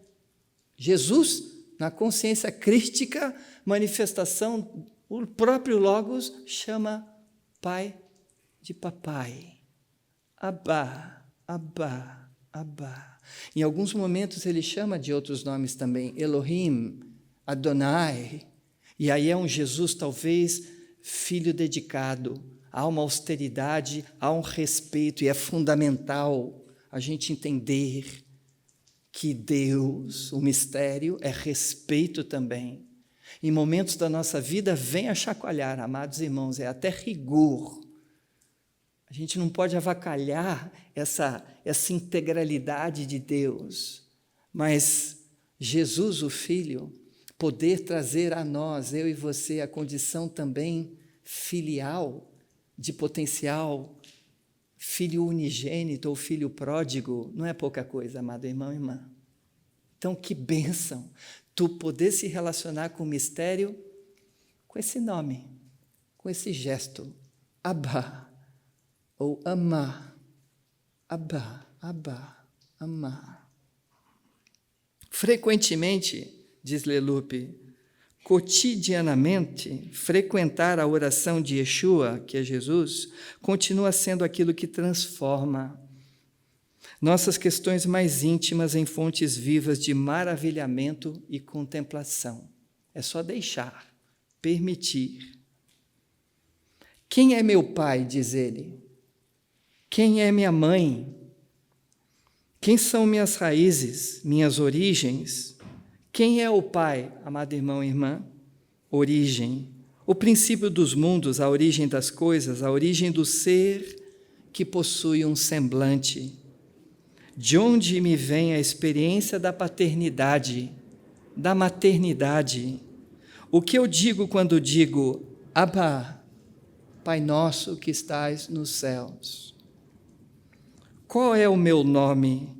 Jesus, na consciência crística, manifestação, o próprio Logos chama pai de papai. Abba, Abba, Abba. Em alguns momentos ele chama de outros nomes também, Elohim, Adonai. E aí é um Jesus talvez filho dedicado, há uma austeridade, há um respeito, e é fundamental a gente entender que Deus, o mistério, é respeito também. Em momentos da nossa vida, vem a chacoalhar, amados irmãos, é até rigor. A gente não pode avacalhar essa integralidade de Deus, mas Jesus, o Filho, poder trazer a nós, eu e você, a condição também filial, de potencial, filho unigênito ou filho pródigo, não é pouca coisa, amado irmão e irmã. Então, que bênção tu poder se relacionar com o mistério, com esse nome, com esse gesto, Abba, ou Amá, Abba, Abba, Amá. Frequentemente, diz Lelupe, cotidianamente, frequentar a oração de Yeshua, que é Jesus, continua sendo aquilo que transforma nossas questões mais íntimas em fontes vivas de maravilhamento e contemplação. É só deixar, permitir. Quem é meu pai, diz ele? Quem é minha mãe? Quem são minhas raízes, minhas origens? Quem é o pai, amado irmão e irmã? Origem. O princípio dos mundos, a origem das coisas, a origem do ser que possui um semblante. De onde me vem a experiência da paternidade, da maternidade? O que eu digo quando digo, Abba, Pai nosso que estais nos céus? Qual é o meu nome?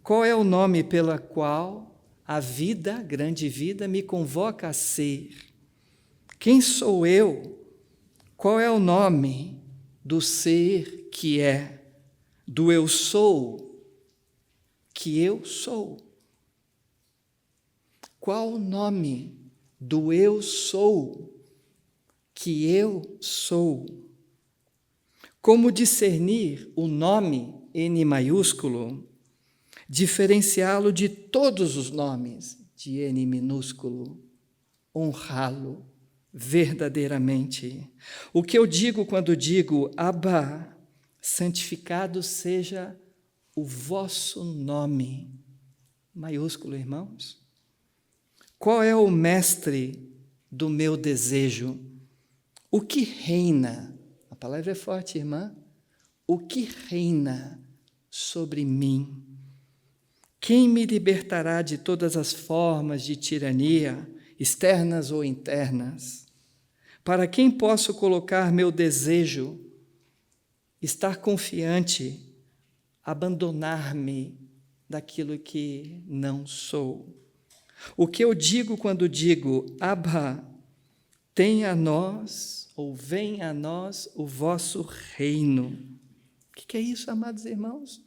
Qual é o nome pela qual a vida, a grande vida, me convoca a ser? Quem sou eu? Qual é o nome do ser que é, do eu sou, que eu sou? Qual o nome do eu sou, que eu sou? Como discernir o nome N maiúsculo, diferenciá-lo de todos os nomes de N minúsculo, honrá-lo verdadeiramente? O que eu digo quando digo, Abba, santificado seja o vosso nome, maiúsculo, irmãos? Qual é o mestre do meu desejo? O que reina? A palavra é forte, irmã. O que reina sobre mim? Quem me libertará de todas as formas de tirania, externas ou internas? Para quem posso colocar meu desejo? Estar confiante, abandonar-me daquilo que não sou. O que eu digo quando digo, Abba, tenha a nós, ou venha a nós, o vosso reino. O que é isso, amados irmãos?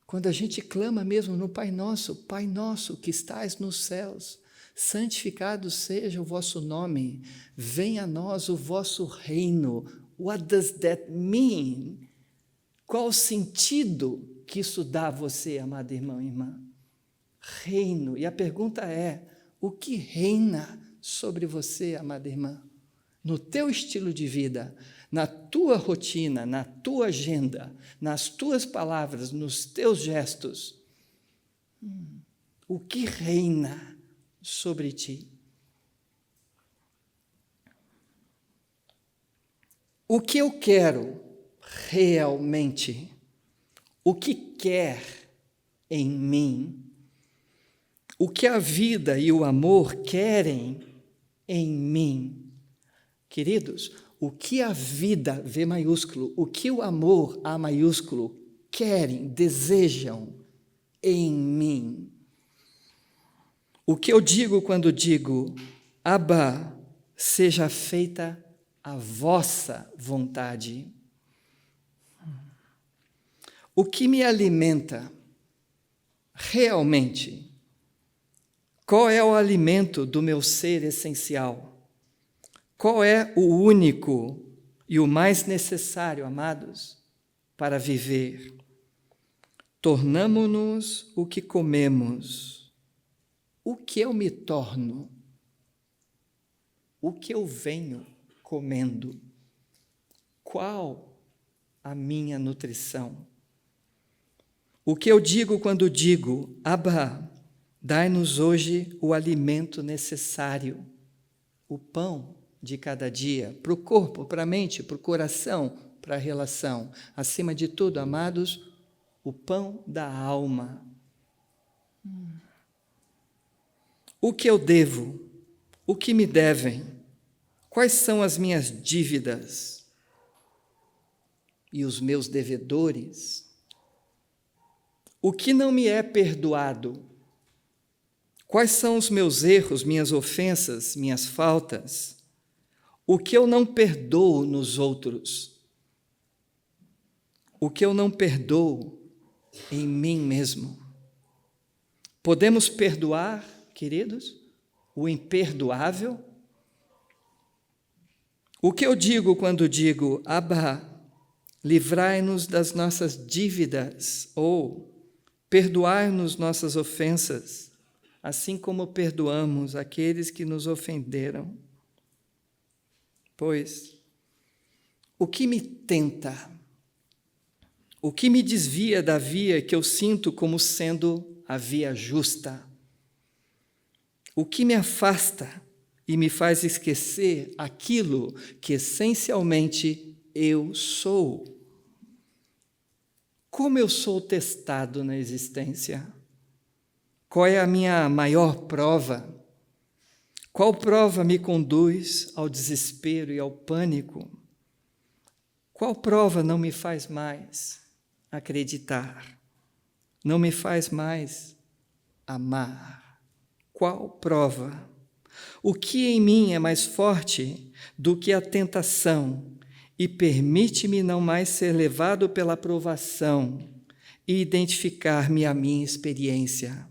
Quando a gente clama mesmo no Pai Nosso que estais nos céus, santificado seja o vosso nome, venha a nós o vosso reino. What does that mean? Qual o sentido que isso dá a você, amado irmão e irmã? Reino. E a pergunta é, o que reina sobre você, amada irmã? No teu estilo de vida, na tua rotina, na tua agenda, nas tuas palavras, nos teus gestos. O que reina sobre ti? O que eu quero realmente? O que quer em mim? O que a vida e o amor querem em mim? Queridos, o que a vida, V maiúsculo, o que o amor, A maiúsculo, querem, desejam em mim? O que eu digo quando digo, Abba, seja feita a vossa vontade? O que me alimenta realmente? Qual é o alimento do meu ser essencial? Qual é o único e o mais necessário, amados? para viver. Tornamo-nos o que comemos. O que eu me torno? O que eu venho comendo? Qual a minha nutrição? O que eu digo quando digo, Abba, dai-nos hoje o alimento necessário, o pão de cada dia, para o corpo, para a mente, para o coração, para a relação. Acima de tudo, amados, o pão da alma. O que eu devo? O que me devem? Quais são as minhas dívidas? E os meus devedores? O que não me é perdoado? Quais são os meus erros, minhas ofensas, minhas faltas? O que eu não perdoo nos outros? O que eu não perdoo em mim mesmo? Podemos perdoar, queridos, o imperdoável? O que eu digo quando digo, Abba, livrai-nos das nossas dívidas, ou perdoai-nos nossas ofensas, assim como perdoamos aqueles que nos ofenderam? Pois, o que me tenta, o que me desvia da via que eu sinto como sendo a via justa? O que me afasta e me faz esquecer aquilo que essencialmente eu sou? Como eu sou testado na existência? Qual é a minha maior prova? Qual prova me conduz ao desespero e ao pânico? Qual prova não me faz mais acreditar? Não me faz mais amar? Qual prova? O que em mim é mais forte do que a tentação e permite-me não mais ser levado pela provação e identificar-me à minha experiência?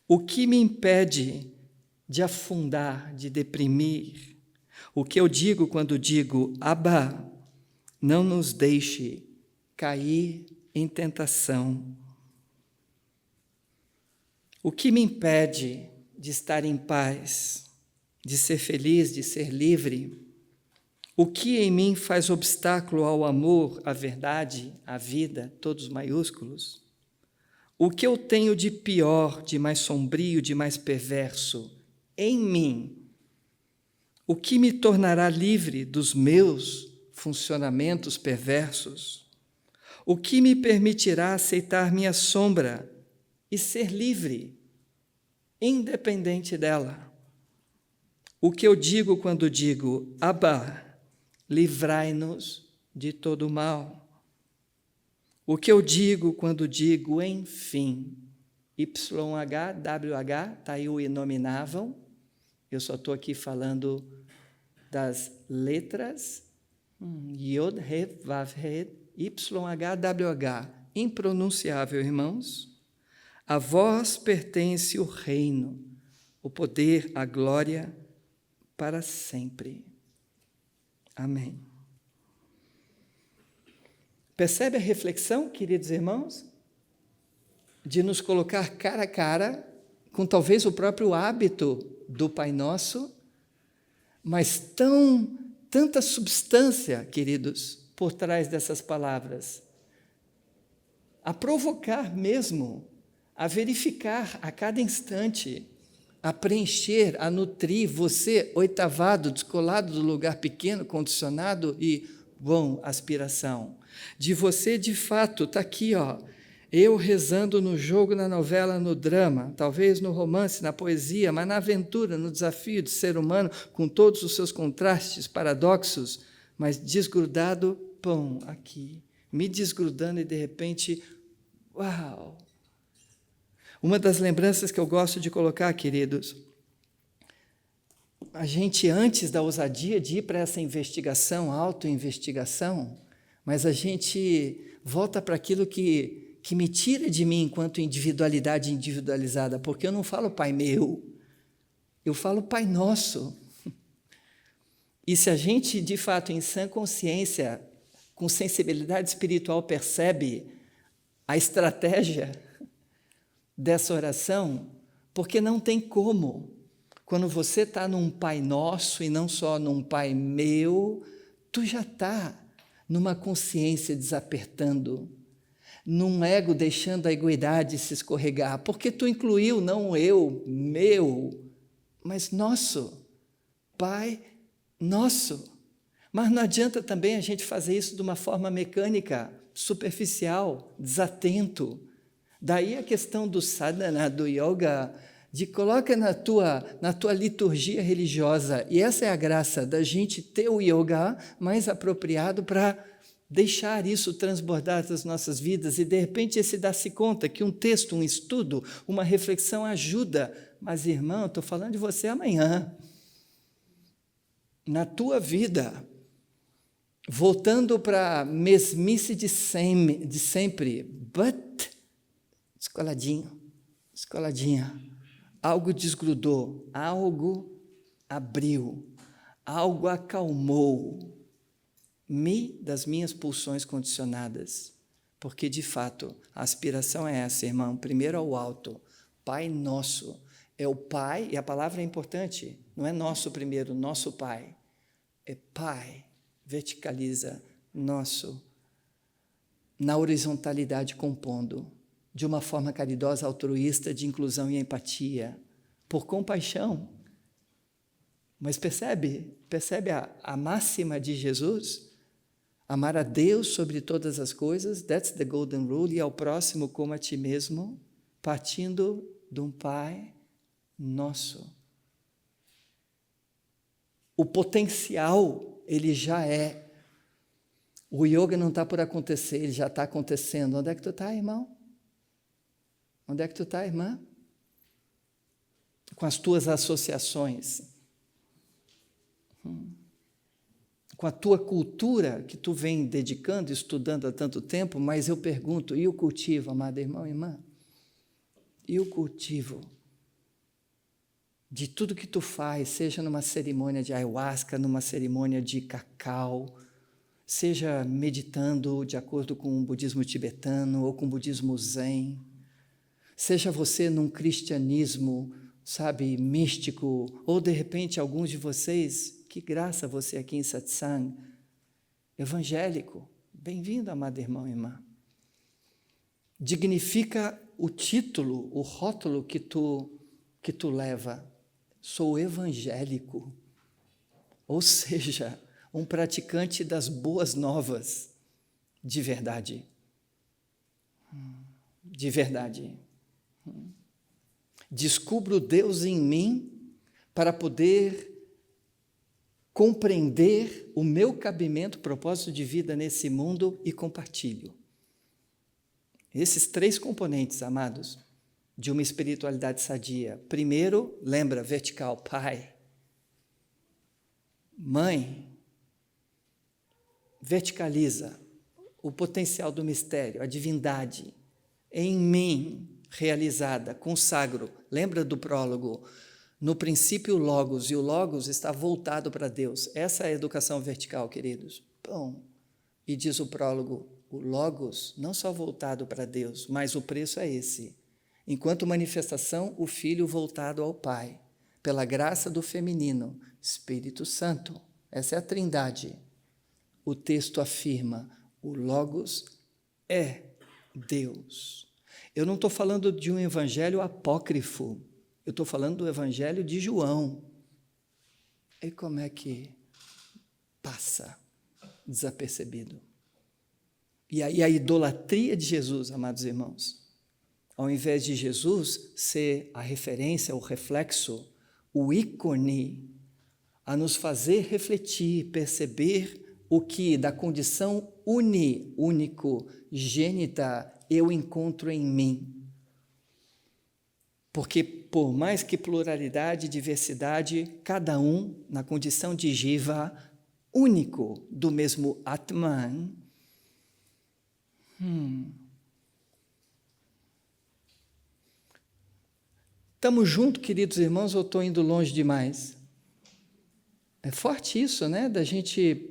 O que me impede de afundar, de deprimir? O que eu digo quando digo, Abba, não nos deixe cair em tentação? O que me impede de estar em paz, de ser feliz, de ser livre? O que em mim faz obstáculo ao amor, à verdade, à vida, todos maiúsculos? O que eu tenho de pior, de mais sombrio, de mais perverso em mim? O que me tornará livre dos meus funcionamentos perversos? O que me permitirá aceitar minha sombra e ser livre, independente dela? O que eu digo quando digo, Abba, livrai-nos de todo mal? O que eu digo quando digo, enfim, YHWH, está aí o inominável, eu só estou aqui falando das letras, Yod, Rev, Vav, Red, YHWH, impronunciável, irmãos. A vós pertence o reino, o poder, a glória, para sempre. Amém. Percebe a reflexão, queridos irmãos? De nos colocar cara a cara com talvez o próprio hábito do Pai Nosso, mas tanta substância, queridos, por trás dessas palavras, a provocar mesmo, a verificar a cada instante, a preencher, a nutrir você, oitavado, descolado do lugar pequeno, condicionado e bom, aspiração. De você, de fato, está aqui, ó, eu rezando no jogo, na novela, no drama, talvez no romance, na poesia, mas na aventura, no desafio de ser humano, com todos os seus contrastes, paradoxos, mas desgrudado, pão, aqui, me desgrudando e de repente, uau! Uma das lembranças que eu gosto de colocar, queridos, a gente, antes da ousadia de ir para essa investigação, autoinvestigação, mas a gente volta para aquilo que me tira de mim enquanto individualidade individualizada, porque eu não falo Pai meu, eu falo Pai Nosso. E se a gente, de fato, em sã consciência, com sensibilidade espiritual percebe a estratégia dessa oração, porque não tem como. Quando você está num Pai Nosso e não só num Pai Meu, tu já está numa consciência desapertando, num ego deixando a egoidade se escorregar, porque tu incluiu não eu, meu, mas nosso, Pai Nosso. Mas não adianta também a gente fazer isso de uma forma mecânica, superficial, desatento. Daí a questão do sadhana, do yoga, de coloca na tua liturgia religiosa. E essa é a graça da gente ter o yoga mais apropriado para deixar isso transbordar das nossas vidas e, de repente, esse dar-se conta que um texto, um estudo, uma reflexão ajuda. Mas, irmão, estou falando de você amanhã. Na tua vida, voltando para a mesmice de sempre, but, escoladinha, algo desgrudou, algo abriu, algo acalmou-me das minhas pulsões condicionadas, porque, de fato, a aspiração é essa, irmão, primeiro ao alto, Pai Nosso, é o Pai, e a palavra é importante, não é nosso primeiro, nosso Pai, é Pai, verticaliza, nosso, na horizontalidade compondo, de uma forma caridosa, altruísta, de inclusão e empatia, por compaixão. Mas percebe a máxima de Jesus? Amar a Deus sobre todas as coisas, that's the golden rule, e ao próximo como a ti mesmo, partindo de um Pai Nosso. O potencial, ele já é. O yoga não está por acontecer, ele já está acontecendo. Onde é que tu está, irmão? Onde é que tu está, irmã? Com as tuas associações. Com a tua cultura que tu vem dedicando, estudando há tanto tempo, mas eu pergunto, e o cultivo, amado irmão e irmã? E o cultivo de tudo que tu faz, seja numa cerimônia de ayahuasca, numa cerimônia de cacau, seja meditando de acordo com o budismo tibetano ou com o budismo zen, seja você num cristianismo, sabe, místico, ou de repente alguns de vocês, que graça você aqui em satsang, evangélico, bem-vindo, amado irmão e irmã. Dignifica o título, o rótulo que tu leva, sou evangélico, ou seja, um praticante das boas novas, de verdade. De verdade. Descubro Deus em mim para poder compreender o meu cabimento, propósito de vida nesse mundo e compartilho. Esses 3 componentes, amados, de uma espiritualidade sadia. Primeiro, lembra, vertical, Pai. Mãe, verticaliza o potencial do mistério, a divindade, em mim, realizada, consagro. Lembra do prólogo? No princípio, o Logos, e o Logos está voltado para Deus. Essa é a educação vertical, queridos. Bom, e diz o prólogo, o Logos, não só voltado para Deus, mas o preço é esse. Enquanto manifestação, o Filho voltado ao Pai, pela graça do feminino, Espírito Santo. Essa é a trindade. O texto afirma, o Logos é Deus. Eu não estou falando de um evangelho apócrifo, eu estou falando do evangelho de João. E como é que passa desapercebido? E aí a idolatria de Jesus, amados irmãos, ao invés de Jesus ser a referência, o reflexo, o ícone, a nos fazer refletir, perceber o que da condição único, gênita, eu encontro em mim. Porque por mais que pluralidade, diversidade, cada um na condição de jiva, único do mesmo Atman, Estamos juntos, queridos irmãos, ou estou indo longe demais? É forte isso, né? Da gente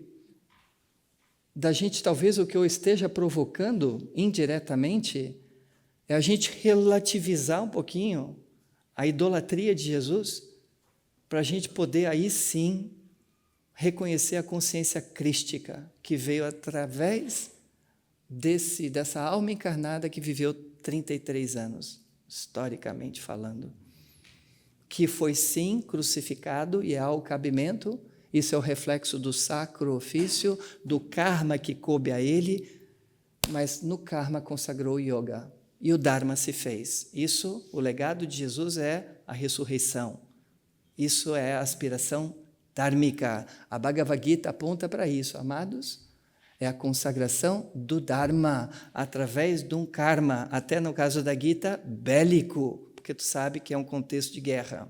da gente, talvez o que eu esteja provocando indiretamente, é a gente relativizar um pouquinho a idolatria de Jesus, para a gente poder aí sim reconhecer a consciência crística que veio através dessa alma encarnada que viveu 33 anos, historicamente falando, que foi sim crucificado e há o cabimento, isso é o reflexo do sacro ofício, do karma que coube a ele, mas no karma consagrou o yoga e o Dharma se fez. Isso, o legado de Jesus é a ressurreição. Isso é a aspiração dharmica. A Bhagavad Gita aponta para isso, amados. É a consagração do Dharma através de um karma, até no caso da Gita, bélico, porque tu sabe que é um contexto de guerra.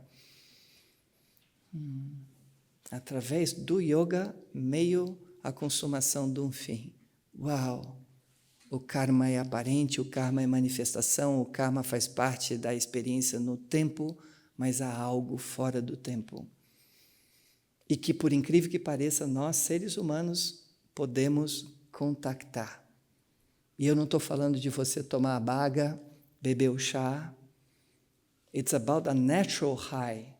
Através do yoga, meio à consumação de um fim. Uau! O karma é aparente, o karma é manifestação, o karma faz parte da experiência no tempo, mas há algo fora do tempo. E que, por incrível que pareça, nós, seres humanos, podemos contactar. E eu não estou falando de você tomar a baga, beber o chá. It's about a natural high.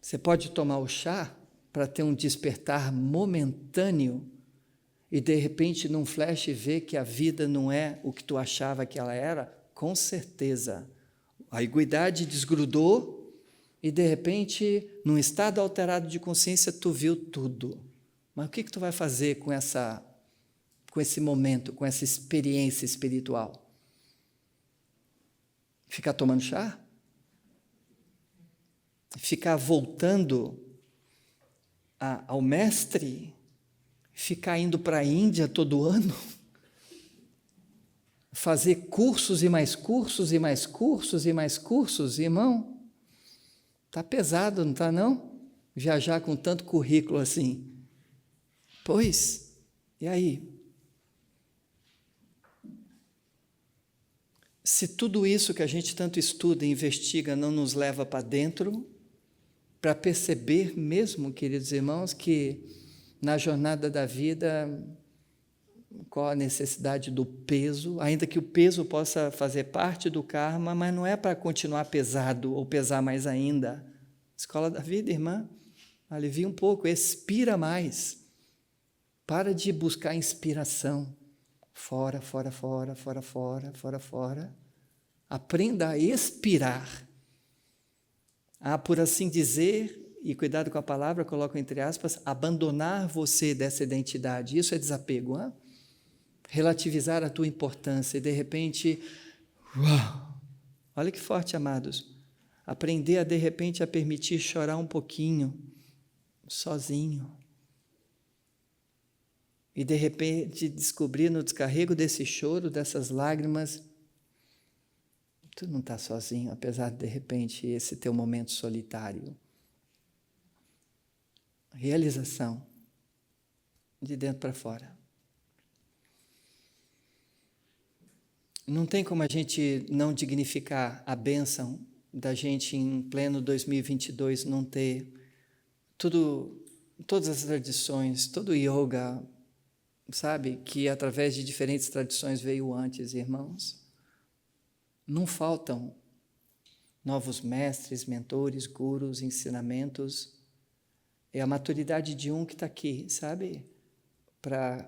Você pode tomar o chá para ter um despertar momentâneo e, de repente, num flash, ver que a vida não é o que tu achava que ela era, com certeza. A iguidade desgrudou e, de repente, num estado alterado de consciência, tu viu tudo. Mas o que tu vai fazer com esse momento, com essa experiência espiritual? Ficar tomando chá? Ficar voltando ao mestre? Ficar indo para a Índia todo ano? Fazer cursos e mais cursos e mais cursos e mais cursos, irmão? Está pesado, não está não? Viajar com tanto currículo assim. Pois, e aí? Se tudo isso que a gente tanto estuda e investiga não nos leva para dentro, para perceber mesmo, queridos irmãos, que na jornada da vida, qual a necessidade do peso, ainda que o peso possa fazer parte do karma, mas não é para continuar pesado ou pesar mais ainda. Escola da vida, irmã, alivia um pouco, expira mais. Para de buscar inspiração. Fora, fora, fora, fora, fora, fora, fora. Aprenda a expirar. A, por assim dizer, e cuidado com a palavra, coloco entre aspas, abandonar você dessa identidade. Isso é desapego, hein? Relativizar a tua importância e, de repente, uau, olha que forte, amados. Aprender a, de repente, a permitir chorar um pouquinho, sozinho. E, de repente, descobrir no descarrego desse choro, dessas lágrimas, tu não está sozinho, apesar de repente, esse teu momento solitário. Realização, de dentro para fora. Não tem como a gente não dignificar a bênção da gente em pleno 2022 não ter todas as tradições, todo o yoga, sabe, que através de diferentes tradições veio antes, irmãos. Não faltam novos mestres, mentores, gurus, ensinamentos. É a maturidade de um que está aqui, sabe?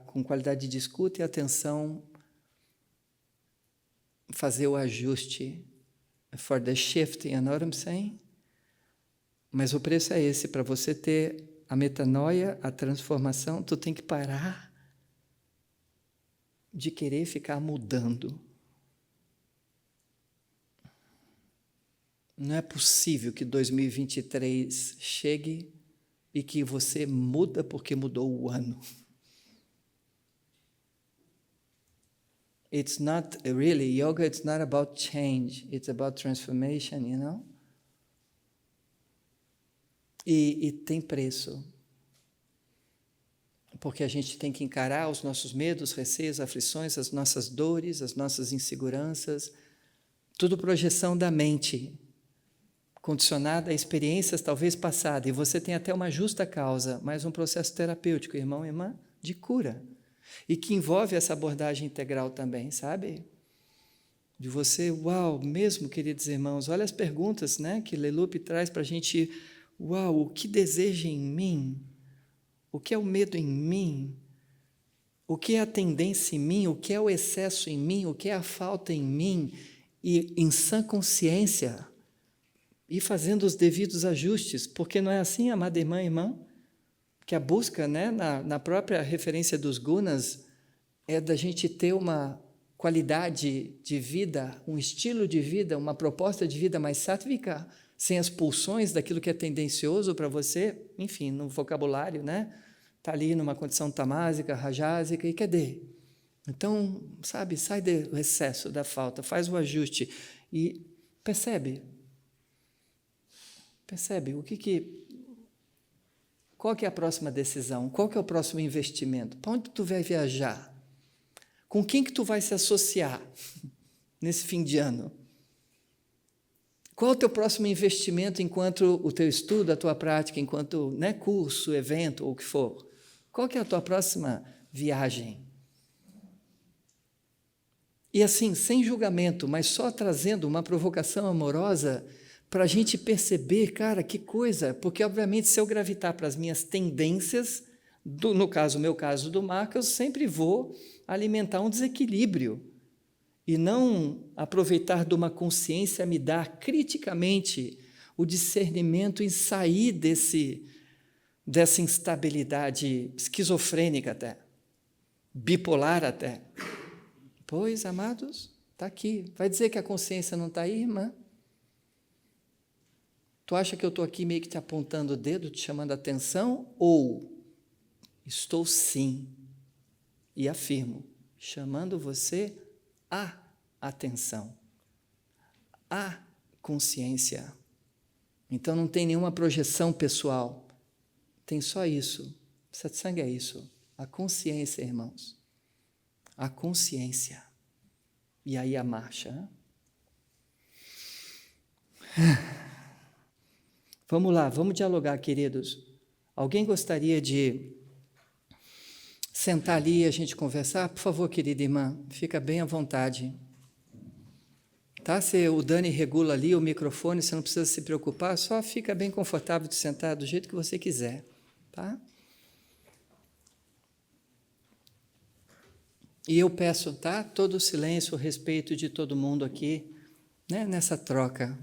Com qualidade de escuta e atenção, fazer o ajuste for the shift, you know what I'm saying? Mas o preço é esse, para você ter a metanoia, a transformação, tu tem que parar de querer ficar mudando. Não é possível que 2023 chegue e que você muda porque mudou o ano. It's not really, yoga, it's not about change, it's about transformation, you know? E tem preço. Porque a gente tem que encarar os nossos medos, receios, aflições, as nossas dores, as nossas inseguranças, tudo projeção da mente, condicionada a experiências talvez passadas, e você tem até uma justa causa, mas um processo terapêutico, irmão e irmã, de cura. e que envolve essa abordagem integral também, sabe? De você, uau, mesmo, queridos irmãos, olha as perguntas, né, que Leloup traz para a gente, uau, o que deseja em mim? O que é o medo em mim? O que é a tendência em mim? O que é o excesso em mim? O que é a falta em mim? E em sã consciência, ir fazendo os devidos ajustes, porque não é assim, amada irmã e irmão? Que a busca, né, na própria referência dos gunas, é da gente ter uma qualidade de vida, um estilo de vida, uma proposta de vida mais sáttvica, sem as pulsões daquilo que é tendencioso para você, enfim, no vocabulário, né? Está ali numa condição tamásica, rajásica, e cadê? Então, sabe, sai do excesso, da falta, faz o ajuste e percebe qual que é a próxima decisão, qual que é o próximo investimento, para onde tu vai viajar, com quem que tu vai se associar nesse fim de ano, qual é o teu próximo investimento enquanto o teu estudo, a tua prática, enquanto, né, curso, evento ou o que for, qual que é a tua próxima viagem? E assim, sem julgamento, mas só trazendo uma provocação amorosa para a gente perceber, cara, que coisa, porque obviamente se eu gravitar para as minhas tendências, no caso, meu caso do Marco, eu sempre vou alimentar um desequilíbrio e não aproveitar de uma consciência a me dar criticamente o discernimento em sair dessa instabilidade esquizofrênica até, bipolar até. Pois, amados, está aqui. Vai dizer que a consciência não está aí, irmã? Tu acha que eu estou aqui meio que te apontando o dedo, te chamando a atenção? Ou estou sim, e afirmo, chamando você à atenção, à consciência. Então não tem nenhuma projeção pessoal, tem só isso. Satsang é isso, a consciência, irmãos. A consciência. E aí a marcha. Né? Vamos lá, vamos dialogar, queridos. Alguém gostaria de sentar ali e a gente conversar? Por favor, querida irmã, fica bem à vontade. Tá? O Dani regula ali o microfone, você não precisa se preocupar, só fica bem confortável de sentar do jeito que você quiser. Tá? E eu peço, tá? Todo o silêncio, o respeito de todo mundo aqui, né? Nessa troca.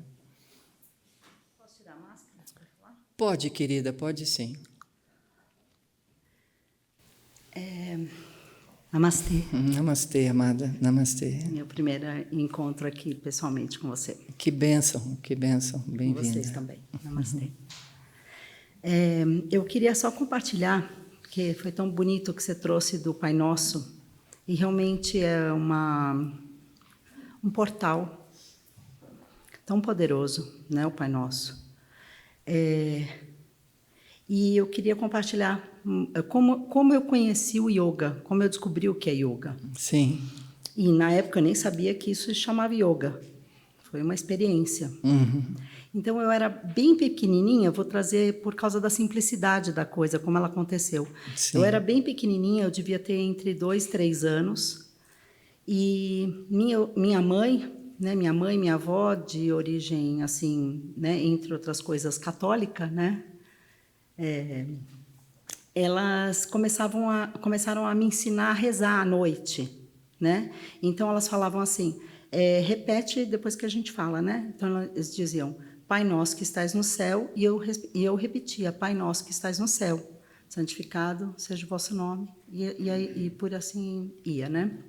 Posso tirar a máscara para falar? Pode, querida, pode sim. Namastê. Namastê, amada, namastê. Meu primeiro encontro aqui pessoalmente com você. Que bênção, bem-vinda. Com vocês também, namastê. Eu queria só compartilhar, que foi tão bonito que você trouxe do Pai Nosso, e realmente é um portal tão poderoso, né, o Pai Nosso. E eu queria compartilhar como eu conheci o yoga, como eu descobri o que é yoga. Sim. E na época eu nem sabia que isso se chamava yoga. Foi uma experiência. Uhum. Então eu era bem pequenininha, vou trazer por causa da simplicidade da coisa, como ela aconteceu. Sim. Eu era bem pequenininha, eu devia ter entre 2 e 3 anos. E minha mãe, né, minha avó, de origem, assim, né, entre outras coisas, católica, né, elas começaram a me ensinar a rezar à noite, né? Então elas falavam assim, repete depois que a gente fala, né? Então eles diziam, Pai Nosso que estais no céu, e eu repetia, Pai Nosso que estais no céu, santificado seja o vosso nome, e por assim ia, né?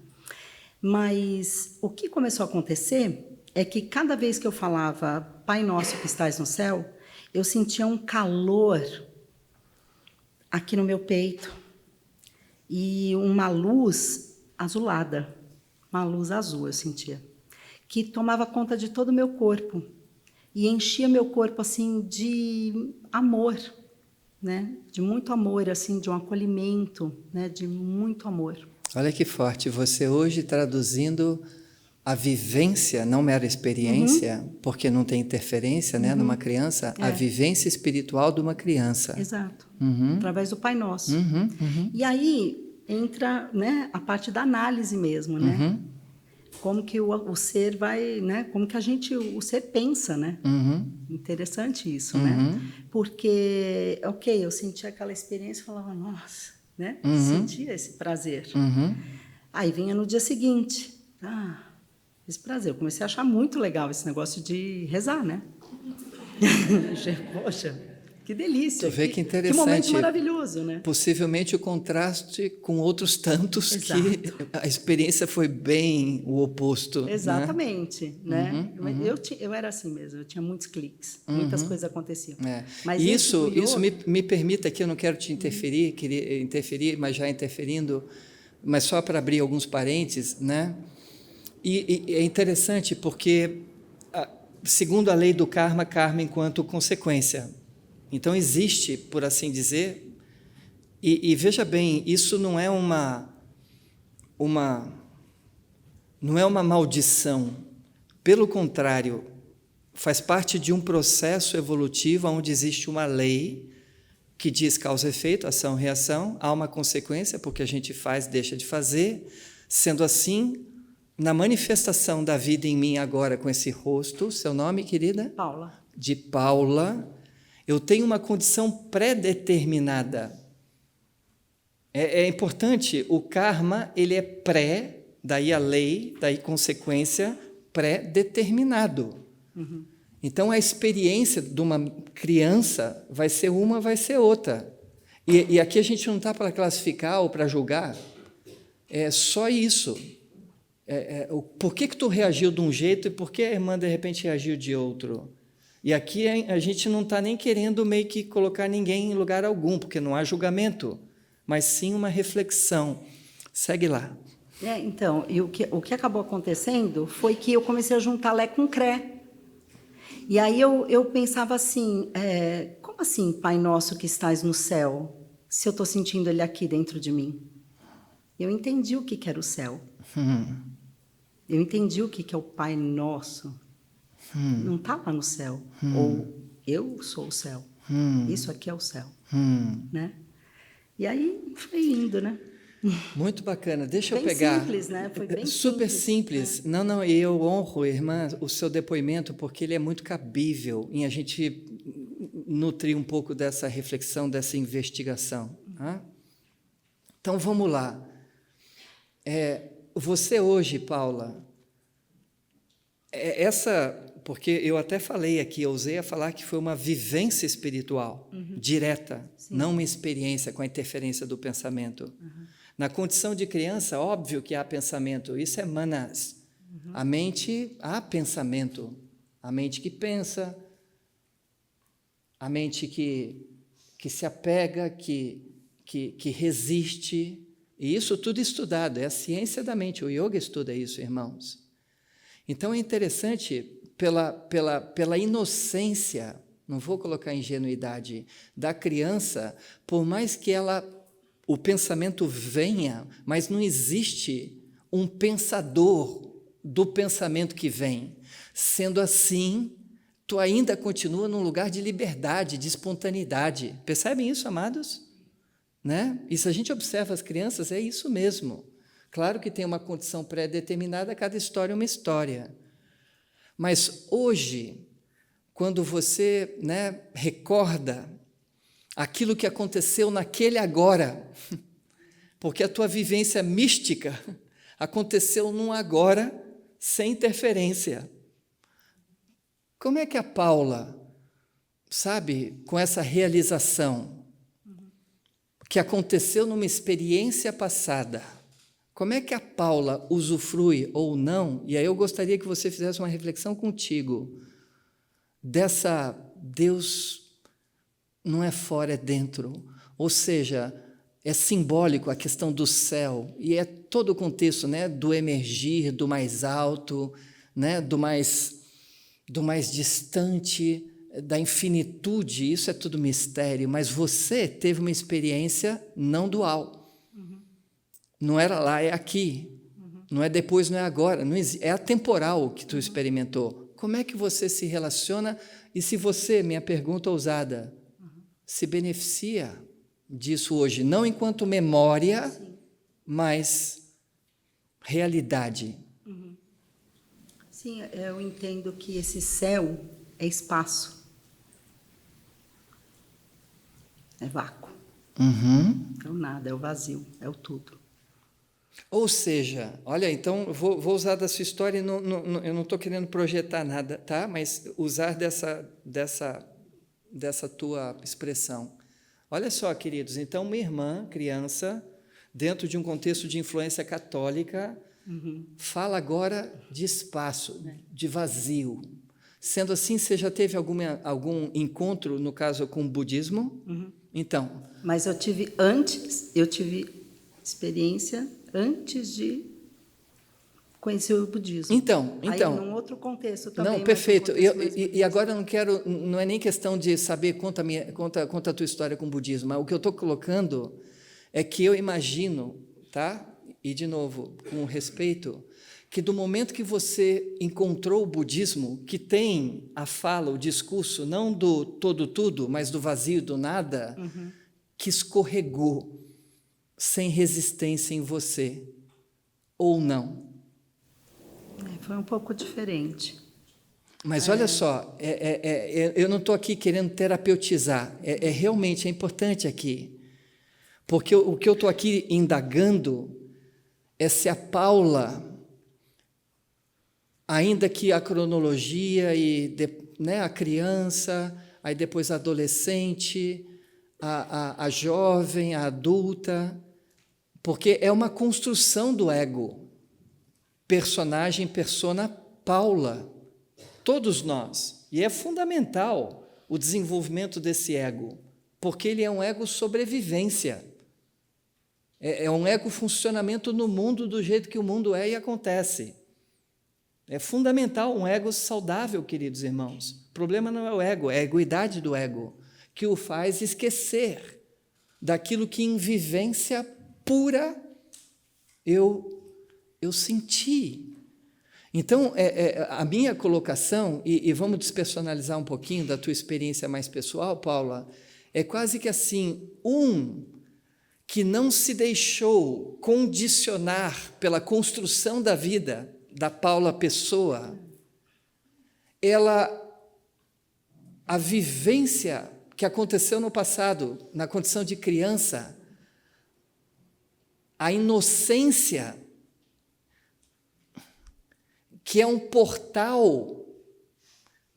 Mas o que começou a acontecer é que cada vez que eu falava Pai Nosso que estais no céu, eu sentia um calor aqui no meu peito e uma luz azulada, uma luz azul eu sentia, que tomava conta de todo o meu corpo e enchia meu corpo assim de amor, né? De muito amor, assim, de um acolhimento, né? De muito amor. Olha que forte, você hoje traduzindo a vivência, não mera experiência, porque não tem interferência, né, numa criança, a vivência espiritual de uma criança. Exato, através do Pai Nosso. E aí, entra, né, a parte da análise mesmo, né? Uhum. Como que o ser vai, né? Como que o ser pensa, né? Uhum. Interessante isso, Uhum. né? Porque, ok, eu senti aquela experiência e falava, nossa, né? Uhum. Sentia esse prazer. Uhum. Aí vinha no dia seguinte, esse prazer. Eu comecei a achar muito legal esse negócio de rezar, né? Poxa, que delícia, Tu vê que que momento interessante. maravilhoso, né? Possivelmente o contraste com outros tantos Exato. que a experiência foi bem o oposto, Exatamente, né? Uhum, uhum. Eu era assim mesmo, eu tinha muitos cliques, Uhum. muitas coisas aconteciam. É. Mas Isso yoga... me permita aqui, eu não quero te interferir, mas já interferindo, mas só para abrir alguns parênteses, né? E é interessante porque, segundo a lei do karma, karma enquanto consequência. Então existe, por assim dizer, e veja bem, isso não é não é uma maldição. Pelo contrário, faz parte de um processo evolutivo onde existe uma lei que diz causa e efeito, ação e reação, há uma consequência porque a gente faz, deixa de fazer. Sendo assim, na manifestação da vida em mim agora com esse rosto, seu nome, querida? Paula. De Paula, eu tenho uma condição pré-determinada. É importante, o karma, ele é pré, daí a lei, daí consequência, pré-determinado. Uhum. Então, a experiência de uma criança vai ser uma, vai ser outra. E aqui a gente não está para classificar ou para julgar, é só isso. Por que tu reagiu de um jeito e por que a irmã, de repente, reagiu de outro? E aqui a gente não está nem querendo meio que colocar ninguém em lugar algum, porque não há julgamento, mas sim uma reflexão. Segue lá. Então, e o que acabou acontecendo foi que eu comecei a juntar Lé com Cré. E aí eu pensava assim, como assim, Pai Nosso que estás no céu, se eu estou sentindo Ele aqui dentro de mim? Eu entendi o que era o céu. Eu entendi o que é o Pai Nosso. Não está lá no céu. Ou eu sou o céu. Isso aqui é o céu. Né? E aí foi indo, né? Muito bacana. Deixa bem eu pegar. Simples, né? Foi bem super simples. Não, e eu honro, irmã, o seu depoimento, porque ele é muito cabível em a gente nutrir um pouco dessa reflexão, dessa investigação. Tá? Então, vamos lá. Você hoje, Paula, porque eu até falei aqui, eu usei a falar que foi uma vivência espiritual, direta, Sim. Não uma experiência com a interferência do pensamento. Na condição de criança, óbvio que há pensamento, isso é manas. A mente, há pensamento. A mente que pensa, a mente que se apega, que resiste. E isso tudo estudado, é a ciência da mente. O yoga estuda isso, irmãos. Então, é interessante, pela inocência, não vou colocar ingenuidade, da criança, por mais que o pensamento venha, mas não existe um pensador do pensamento que vem. Sendo assim, tu ainda continua num lugar de liberdade, de espontaneidade. Percebem isso, amados? Né? E se a gente observa as crianças, é isso mesmo. Claro que tem uma condição pré-determinada, cada história é uma história. Mas hoje, quando você, recorda aquilo que aconteceu naquele agora, porque a tua vivência mística aconteceu num agora sem interferência. Como é que a Paula, sabe, com essa realização que aconteceu numa experiência passada, como é que a Paula usufrui ou não, e aí eu gostaria que você fizesse uma reflexão contigo, dessa Deus não é fora, é dentro, ou seja, é simbólico a questão do céu, e é todo o contexto, do emergir, do mais alto, do mais distante, da infinitude, isso é tudo mistério, mas você teve uma experiência não dual. Não era lá, é aqui. Não é depois, não é agora. Não é atemporal que tu experimentou. Como é que você se relaciona? E se você, minha pergunta ousada, se beneficia disso hoje? Não enquanto memória, mais realidade. Sim, eu entendo que esse céu é espaço. É vácuo. É o nada, é o vazio, é o tudo. Ou seja, olha, então, eu vou usar da sua história, eu não estou querendo projetar nada, tá? Mas usar dessa tua expressão. Olha só, queridos, então, uma irmã, criança, dentro de um contexto de influência católica, fala agora de espaço, de vazio. Sendo assim, você já teve algum encontro, no caso, com o budismo? Então. Mas eu tive experiência antes de conhecer o budismo. Então. Aí, num outro contexto também. Não, perfeito. E agora não é nem questão de saber, conta a tua história com o budismo, mas o que eu estou colocando é que eu imagino, tá? E, de novo, com respeito, que do momento que você encontrou o budismo, que tem a fala, o discurso, não do todo tudo, mas do vazio, do nada, que escorregou sem resistência em você, ou não? Foi um pouco diferente. Mas olha só, eu não estou aqui querendo terapeutizar, realmente é importante aqui, porque o que eu estou aqui indagando é se a Paula, ainda que a cronologia, a criança, aí depois a adolescente, a jovem, a adulta, porque é uma construção do ego, personagem, persona, Paula, todos nós, e é fundamental o desenvolvimento desse ego, porque ele é um ego sobrevivência, é um ego funcionamento no mundo do jeito que o mundo é e acontece. É fundamental um ego saudável, queridos irmãos. O problema não é o ego, é a egoidade do ego, que o faz esquecer daquilo que em vivência pura eu senti. Então, a minha colocação, e vamos despersonalizar um pouquinho da tua experiência mais pessoal, Paula, é quase que assim, que não se deixou condicionar pela construção da vida da Paula pessoa, a vivência que aconteceu no passado, na condição de criança, a inocência, que é um portal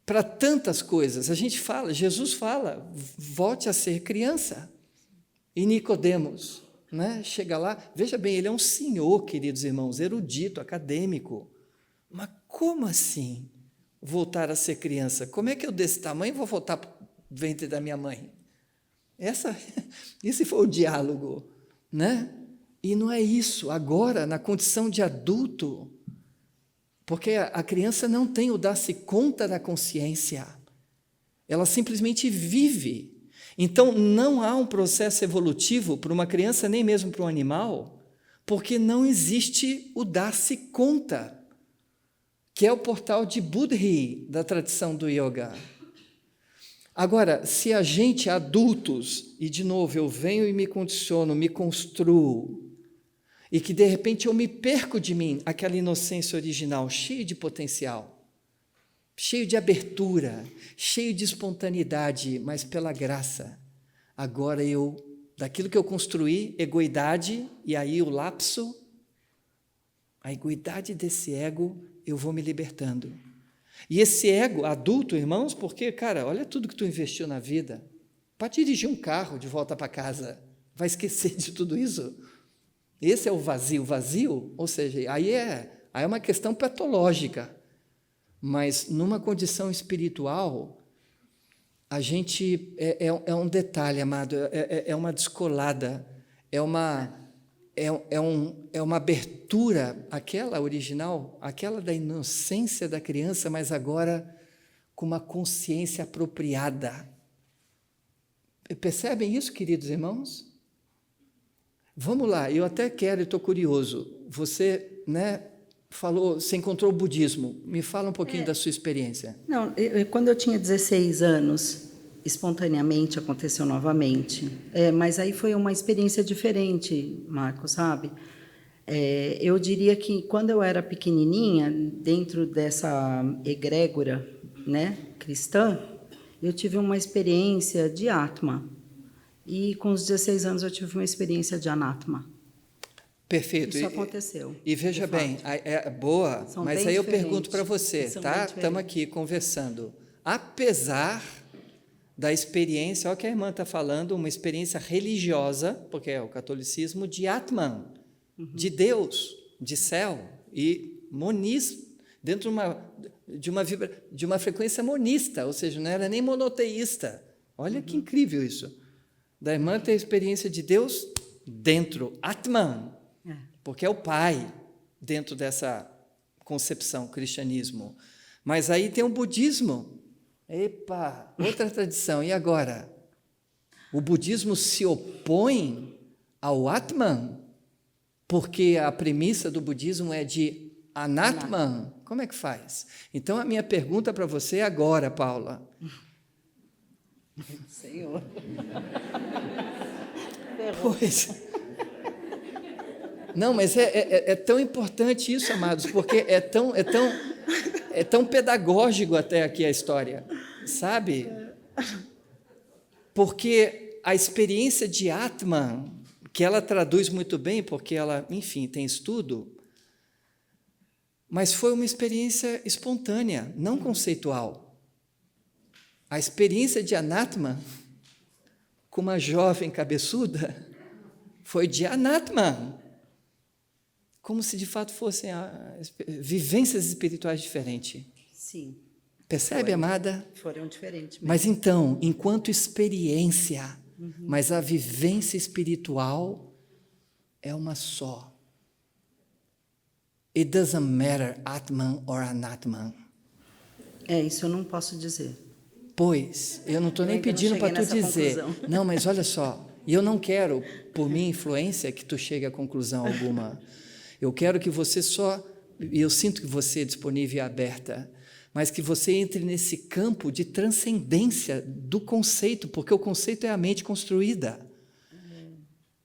para tantas coisas. A gente fala, Jesus fala, volte a ser criança. E Nicodemos, né, chega lá, veja bem, ele é um senhor, queridos irmãos, erudito, acadêmico. Mas como assim voltar a ser criança? Como é que eu desse tamanho vou voltar para o ventre da minha mãe? Esse foi o diálogo, né? E não é isso, agora, na condição de adulto, porque a criança não tem o dar-se conta da consciência, ela simplesmente vive. Então, não há um processo evolutivo para uma criança, nem mesmo para um animal, porque não existe o dar-se conta, que é o portal de Buddhi, da tradição do yoga. Agora, se a gente, adultos, e de novo eu venho e me condiciono, me construo, e que de repente eu me perco de mim, aquela inocência original, cheia de potencial, cheio de abertura, cheio de espontaneidade, mas pela graça, agora daquilo que eu construí, egoidade, e aí o lapso, a egoidade desse ego, eu vou me libertando. E esse ego adulto, irmãos, porque, cara, olha tudo que tu investiu na vida, para dirigir um carro de volta para casa, vai esquecer de tudo isso? Esse é o vazio, ou seja, aí é uma questão patológica, mas numa condição espiritual, a gente é um detalhe, amado, é uma descolada, é uma abertura, aquela original, aquela da inocência da criança, mas agora com uma consciência apropriada. Percebem isso, queridos irmãos? Vamos lá, eu até quero, estou curioso, você, falou, você encontrou o budismo, me fala um pouquinho da sua experiência. Não, quando eu tinha 16 anos, espontaneamente aconteceu novamente, mas aí foi uma experiência diferente, Marcos, sabe? Eu diria que, quando eu era pequenininha, dentro dessa egrégora, né, cristã, eu tive uma experiência de Atma. E, com os 16 anos, eu tive uma experiência de Anatma. Perfeito. Isso aconteceu. E veja bem, é boa, São mas bem aí eu diferentes. pergunto para você, São tá? bem Estamos diferentes. aqui conversando. Apesar da experiência, olha o que a irmã está falando, uma experiência religiosa, porque é o catolicismo, de Atman, de Deus, de céu, e monismo, dentro de uma frequência monista, ou seja, não era nem monoteísta. Olha que incrível isso. Da irmã ter a experiência de Deus dentro, Atman, porque é o Pai dentro dessa concepção, cristianismo. Mas aí tem o budismo. Epa, outra tradição. E agora? O budismo se opõe ao Atman, porque a premissa do budismo é de Anatman. Como é que faz? Então, a minha pergunta para você é agora, Paula. Senhor. Pois. Não, mas é tão importante isso, amados, porque é tão pedagógico até aqui a história, sabe? Porque a experiência de Atman, que ela traduz muito bem, porque ela, enfim, tem estudo, mas foi uma experiência espontânea, não conceitual. A experiência de Anatman, com uma jovem cabeçuda, foi de Anatman, como se de fato fossem vivências espirituais diferentes. Sim. Percebe, amada? Foram diferentes mesmo. Mas então, enquanto experiência, mas a vivência espiritual é uma só. It doesn't matter Atman or Anatman. Isso eu não posso dizer. Pois, eu não estou nem ainda não pedindo para cheguei tu nessa dizer. conclusão. Não, mas olha só, e eu não quero, por minha influência, que tu chegue a conclusão alguma. Eu quero que você e eu sinto que você é disponível e aberta, mas que você entre nesse campo de transcendência do conceito, porque o conceito é a mente construída.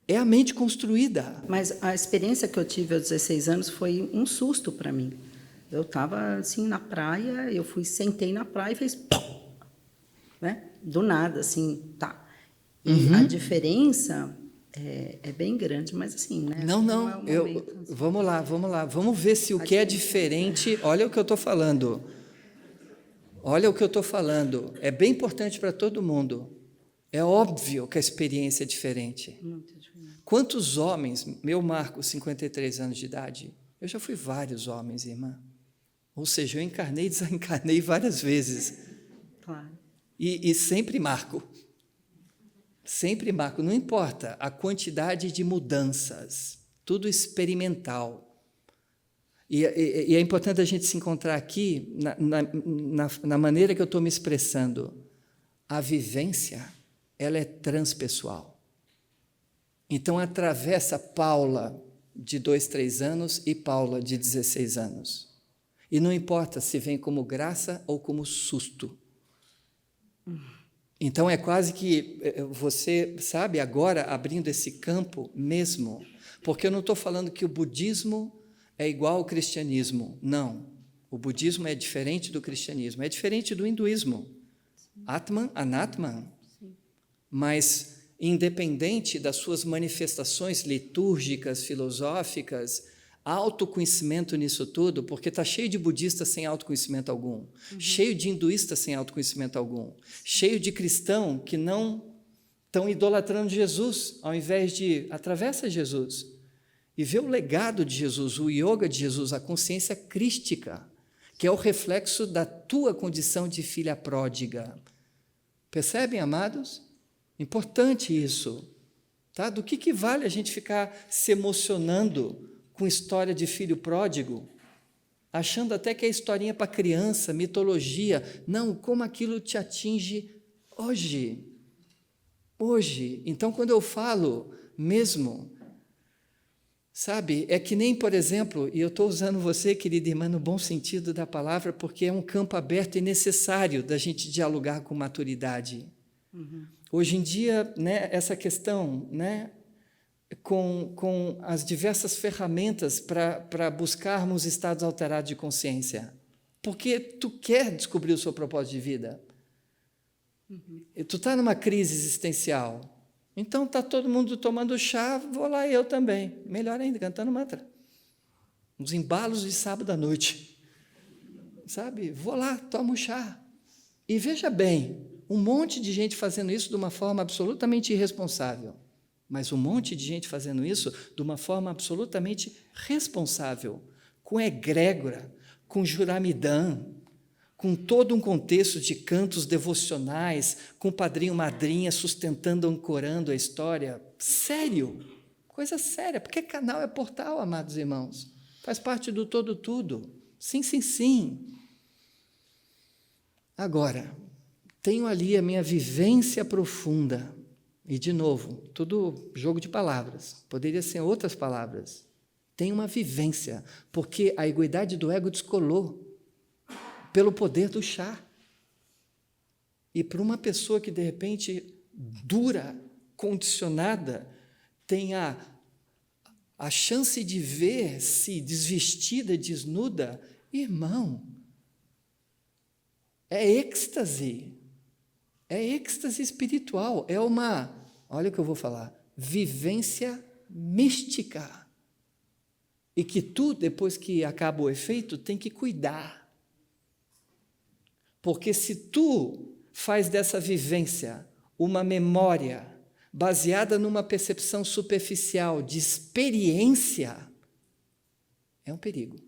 É a mente construída. Mas a experiência que eu tive aos 16 anos foi um susto para mim. Eu estava assim na praia, sentei na praia e fez pum, né? Do nada, assim, tá. E a diferença é bem grande, mas assim, né? Não, é o momento, assim. vamos lá. Vamos ver se o que é diferente. Olha o que eu estou falando. Olha o que eu estou falando. É bem importante para todo mundo. É óbvio que a experiência é diferente. Muito diferente. Quantos homens, meu Marco, 53 anos de idade, eu já fui vários homens, irmã. Ou seja, eu encarnei e desencarnei várias vezes. Claro. E sempre marco. Sempre marco, não importa a quantidade de mudanças, tudo experimental. E é importante a gente se encontrar aqui na maneira que eu estou me expressando. A vivência, ela é transpessoal. Então, atravessa Paula de 2, 3 anos e Paula de 16 anos. E não importa se vem como graça ou como susto. Então, é quase que você, sabe, agora abrindo esse campo mesmo, porque eu não estou falando que o budismo é igual ao cristianismo. Não. O budismo é diferente do cristianismo, é diferente do hinduísmo. Atman, Anatman. Mas, independente das suas manifestações litúrgicas, filosóficas, autoconhecimento nisso tudo, porque está cheio de budistas sem autoconhecimento algum, cheio de hinduístas sem autoconhecimento algum, cheio de cristão que não estão idolatrando Jesus, ao invés de atravessa Jesus e vê o legado de Jesus, o yoga de Jesus, a consciência crística, que é o reflexo da tua condição de filha pródiga. Percebem, amados? Importante isso. Tá? Do que vale a gente ficar se emocionando com história de filho pródigo, achando até que é historinha para criança, mitologia. Não, como aquilo te atinge hoje. Hoje. Então, quando eu falo mesmo, sabe, é que nem, por exemplo, e eu estou usando você, querida irmã, no bom sentido da palavra, porque é um campo aberto e necessário da gente dialogar com maturidade. Hoje em dia, né, essa questão, né, com as diversas ferramentas para buscarmos estados alterados de consciência. Porque tu quer descobrir o seu propósito de vida. E tu está numa crise existencial. Então está todo mundo tomando chá, vou lá eu também. Melhor ainda, cantando mantra. Uns embalos de sábado à noite. Sabe? Vou lá, tomo chá. E veja bem, um monte de gente fazendo isso de uma forma absolutamente irresponsável. Mas um monte de gente fazendo isso de uma forma absolutamente responsável, com egrégora, com juramidã, com todo um contexto de cantos devocionais, com padrinho, madrinha sustentando, ancorando a história. Sério, coisa séria, porque canal é portal, amados irmãos. Faz parte do todo tudo. Sim, sim, sim. Agora, tenho ali a minha vivência profunda. E, de novo, tudo jogo de palavras. Poderia ser outras palavras. Tem uma vivência, porque a egoidade do ego descolou pelo poder do chá. E para uma pessoa que, de repente, dura, condicionada, tem a chance de ver-se desvestida, desnuda, irmão, é êxtase espiritual, é uma, olha o que eu vou falar, vivência mística. E que tu, depois que acaba o efeito, tem que cuidar. Porque se tu faz dessa vivência uma memória baseada numa percepção superficial de experiência, é um perigo.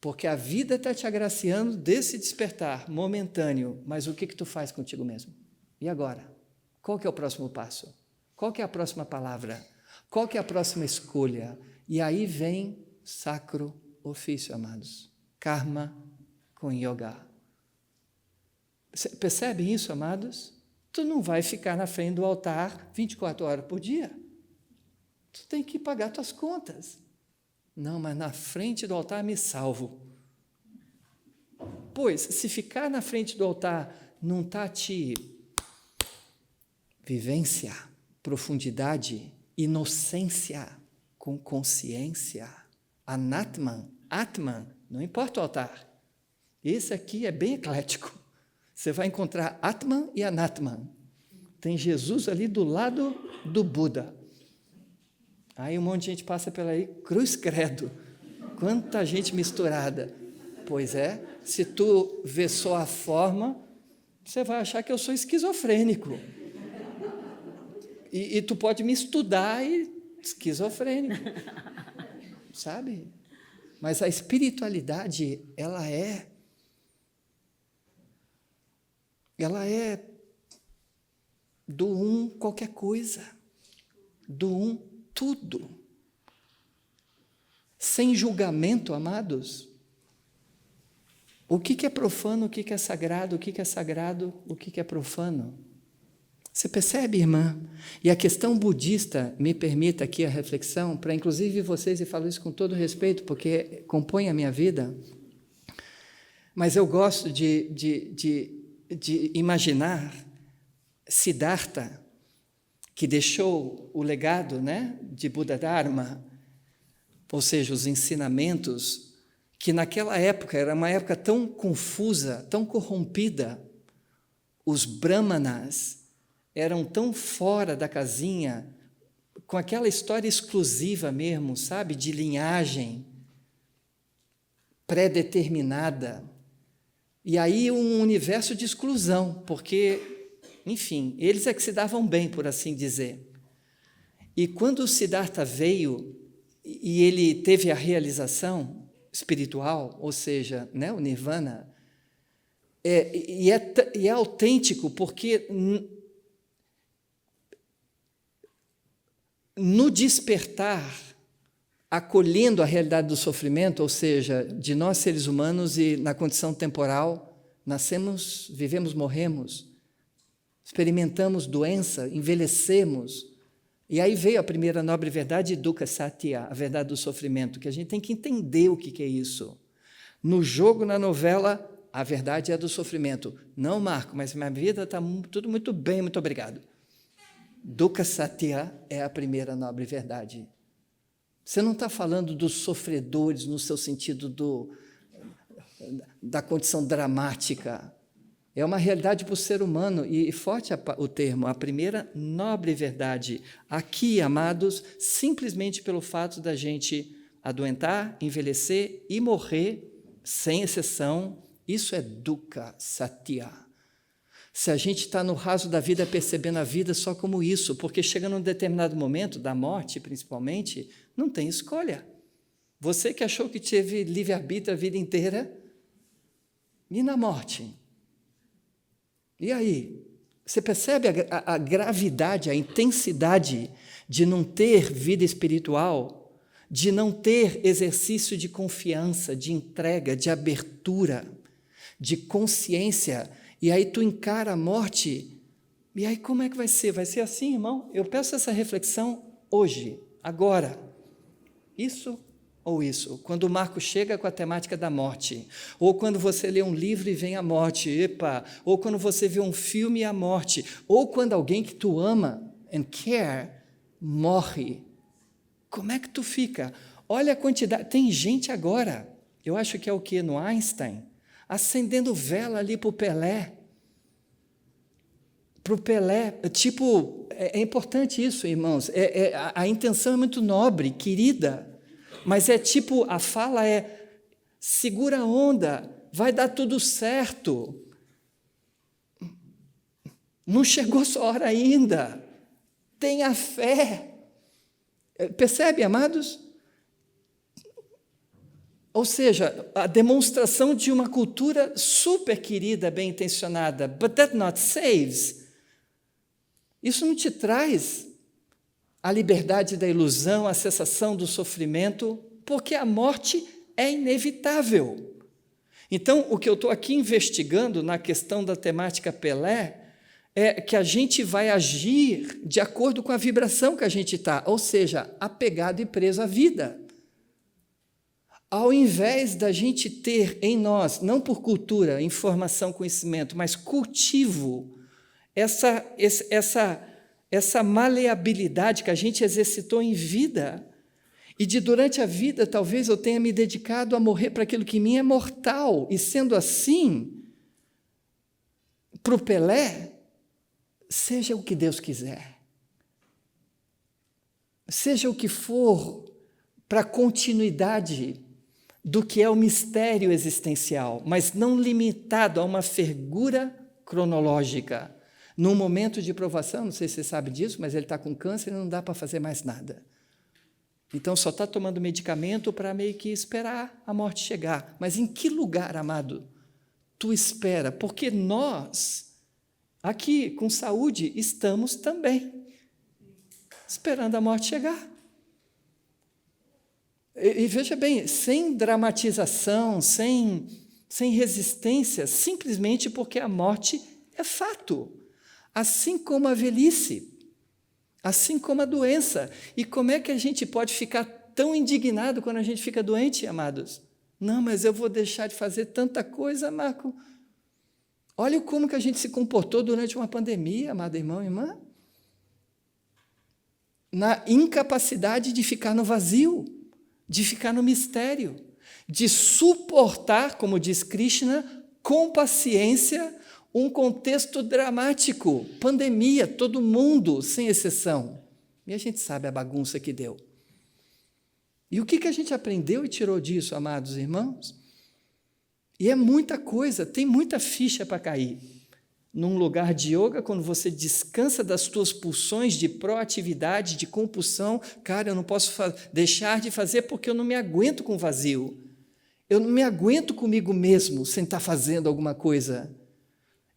Porque a vida está te agraciando desse despertar momentâneo, mas o que tu faz contigo mesmo? E agora? Qual que é o próximo passo? Qual que é a próxima palavra? Qual que é a próxima escolha? E aí vem sacro ofício, amados. Karma com yoga. Percebem isso, amados? Tu não vai ficar na frente do altar 24 horas por dia. Tu tem que pagar tuas contas. Não, mas na frente do altar me salvo. Pois, se ficar na frente do altar não está te vivência, profundidade, inocência, com consciência, anatman, atman, não importa o altar. Esse aqui é bem eclético. Você vai encontrar atman e anatman. Tem Jesus ali do lado do Buda. Aí um monte de gente passa pela aí, cruz credo. Quanta gente misturada. Pois é, se tu vê só a forma, você vai achar que eu sou esquizofrênico. E tu pode me estudar e esquizofrênico. Sabe? Mas a espiritualidade, ela é do um qualquer coisa, do um tudo. Sem julgamento, amados. O que é profano, o que é sagrado, o que é sagrado, o que é profano. Você percebe, irmã? E a questão budista, me permita aqui a reflexão, para inclusive vocês, e falo isso com todo respeito, porque compõe a minha vida, mas eu gosto de imaginar Siddhartha, que deixou o legado, né, de Buda Dharma, ou seja, os ensinamentos, que naquela época, era uma época tão confusa, tão corrompida, os brahmanas eram tão fora da casinha, com aquela história exclusiva mesmo, sabe, de linhagem pré-determinada, e aí um universo de exclusão, porque, enfim, eles é que se davam bem, por assim dizer. E quando o Siddhartha veio, e ele teve a realização espiritual, ou seja, né, o Nirvana, é autêntico, porque no despertar, acolhendo a realidade do sofrimento, ou seja, de nós seres humanos e na condição temporal, nascemos, vivemos, morremos, experimentamos doença, envelhecemos, e aí veio a primeira nobre verdade, dukkha satya, a verdade do sofrimento, que a gente tem que entender o que é isso. No jogo, na novela, a verdade é do sofrimento. Não, Marco, mas minha vida está tudo muito bem, muito obrigado. Dukkha Satya é a primeira nobre verdade. Você não está falando dos sofredores no seu sentido da condição dramática. É uma realidade para o ser humano, e forte o termo, a primeira nobre verdade. Aqui, amados, simplesmente pelo fato da gente adoentar, envelhecer e morrer, sem exceção, isso é Dukkha Satya. Se a gente está no raso da vida, percebendo a vida só como isso, porque chega num determinado momento, da morte principalmente, não tem escolha. Você que achou que teve livre-arbítrio a vida inteira, e na morte? E aí? Você percebe a gravidade, a intensidade de não ter vida espiritual, de não ter exercício de confiança, de entrega, de abertura, de consciência, e aí tu encara a morte, e aí como é que vai ser? Vai ser assim, irmão? Eu peço essa reflexão hoje, agora. Isso ou isso? Quando o Marco chega com a temática da morte, ou quando você lê um livro e vem a morte, epa, ou quando você vê um filme e a morte, ou quando alguém que tu ama and care morre, como é que tu fica? Olha a quantidade, tem gente agora, eu acho que é o que no Einstein, acendendo vela ali para o Pelé, tipo, é importante isso, irmãos, a intenção é muito nobre, querida, mas é tipo, a fala é, segura a onda, vai dar tudo certo, não chegou sua hora ainda, tenha fé, percebe, amados? Ou seja, a demonstração de uma cultura super querida, bem intencionada, but that not saves. Isso não te traz a liberdade da ilusão, a cessação do sofrimento, porque a morte é inevitável. Então, o que eu estou aqui investigando na questão da temática Pelé é que a gente vai agir de acordo com a vibração que a gente está, ou seja, apegado e preso à vida. Ao invés da gente ter em nós, não por cultura, informação, conhecimento, mas cultivo, essa maleabilidade que a gente exercitou em vida, e de durante a vida talvez eu tenha me dedicado a morrer para aquilo que em mim é mortal, e sendo assim, para o Pelé, seja o que Deus quiser, seja o que for para a continuidade do que é o mistério existencial, mas não limitado a uma fervura cronológica. Num momento de provação, não sei se você sabe disso, mas ele está com câncer e não dá para fazer mais nada. Então, só está tomando medicamento para meio que esperar a morte chegar. Mas em que lugar, amado, tu espera? Porque nós, aqui, com saúde, estamos também esperando a morte chegar. E veja bem, sem dramatização, sem resistência, simplesmente porque a morte é fato, assim como a velhice, assim como a doença. E como é que a gente pode ficar tão indignado quando a gente fica doente, amados? Não, mas eu vou deixar de fazer tanta coisa, Marco. Olha como que a gente se comportou durante uma pandemia, amado irmão e irmã. Na incapacidade de ficar no vazio, de ficar no mistério, de suportar, como diz Krishna, com paciência, um contexto dramático, pandemia, todo mundo, sem exceção. E a gente sabe a bagunça que deu. E o que a gente aprendeu e tirou disso, amados irmãos? E é muita coisa, tem muita ficha para cair. Num lugar de yoga, quando você descansa das tuas pulsões de proatividade, de compulsão, cara, eu não posso deixar de fazer porque eu não me aguento com o vazio. Eu não me aguento comigo mesmo sem estar fazendo alguma coisa.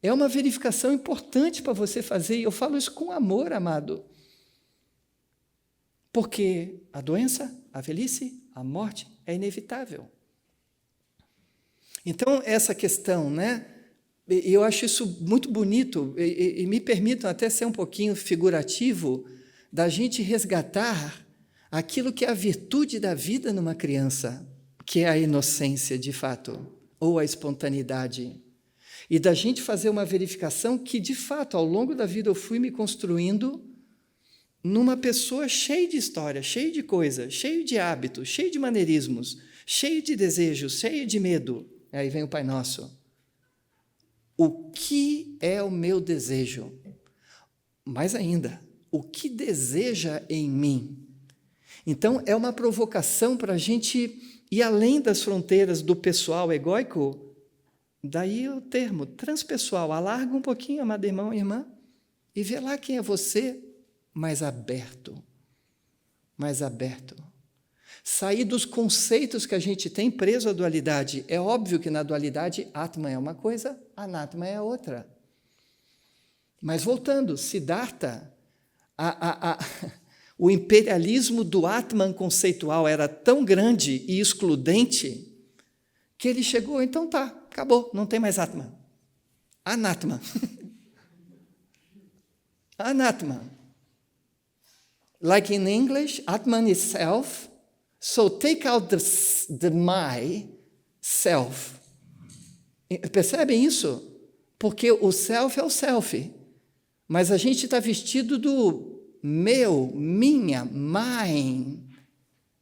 É uma verificação importante para você fazer, e eu falo isso com amor, amado. Porque a doença, a velhice, a morte é inevitável. Então, essa questão, né? Eu acho isso muito bonito, e me permitam até ser um pouquinho figurativo, da gente resgatar aquilo que é a virtude da vida numa criança, que é a inocência, de fato, ou a espontaneidade. E da gente fazer uma verificação que, de fato, ao longo da vida eu fui me construindo numa pessoa cheia de história, cheia de coisa, cheio de hábitos, cheio de maneirismos, cheio de desejos, cheio de medo. Aí vem o Pai Nosso. O que é o meu desejo? Mais ainda, o que deseja em mim? Então, é uma provocação para a gente ir além das fronteiras do pessoal egóico, daí o termo transpessoal. Alarga um pouquinho, amado irmão e irmã, e vê lá quem é você, mais aberto. Mais aberto. Sair dos conceitos que a gente tem preso à dualidade. É óbvio que na dualidade, Atman é uma coisa, Anatman é outra. Mas voltando, Siddhartha, o imperialismo do Atman conceitual era tão grande e excludente que ele chegou, então tá, acabou, não tem mais Atman. Anatman. Anatman. Like in English, Atman is self, so take out the my, self. Percebem isso? Porque o self é o self, mas a gente está vestido do meu, minha, mine,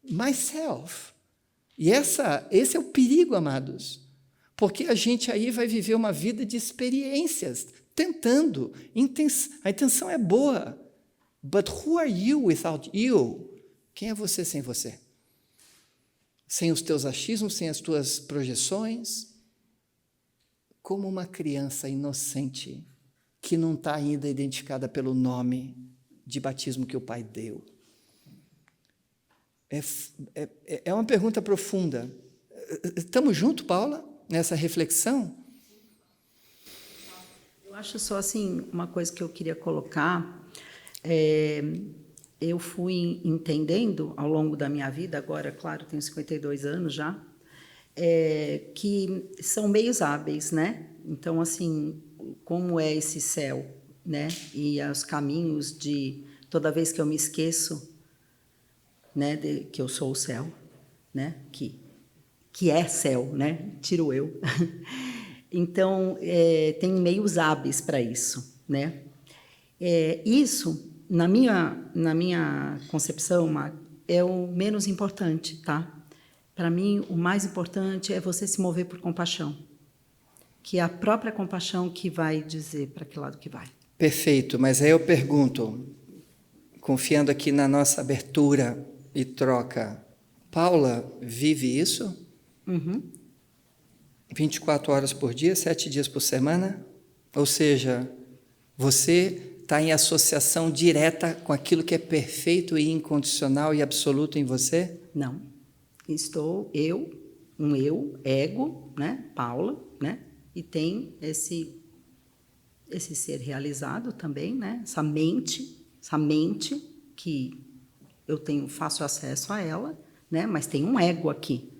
myself. E esse é o perigo, amados, porque a gente aí vai viver uma vida de experiências, tentando, a intenção é boa, but who are you without you? Quem é você sem você? Sem os teus achismos, sem as tuas projeções? Como uma criança inocente que não está ainda identificada pelo nome de batismo que o Pai deu. É uma pergunta profunda. Estamos juntos, Paula, nessa reflexão? Eu acho só assim, uma coisa que eu queria colocar, eu fui entendendo ao longo da minha vida, agora, claro, tenho 52 anos já, que são meios hábeis, né? Então, assim, como é esse céu, né? E os caminhos de toda vez que eu me esqueço, né, que eu sou o céu, né? Que é céu, né? Tiro eu. Então, tem meios hábeis para isso, né? Isso, na minha concepção, é o menos importante, tá? Para mim, o mais importante é você se mover por compaixão, que é a própria compaixão que vai dizer para que lado que vai. Perfeito, mas aí eu pergunto, confiando aqui na nossa abertura e troca, Paula vive isso? 24 horas por dia, 7 dias por semana? Ou seja, você está em associação direta com aquilo que é perfeito e incondicional e absoluto em você? Não. Estou um eu, ego, né, Paula, né, e tem esse ser realizado também, né, essa mente que eu faço acesso a ela, né, mas tem um ego aqui.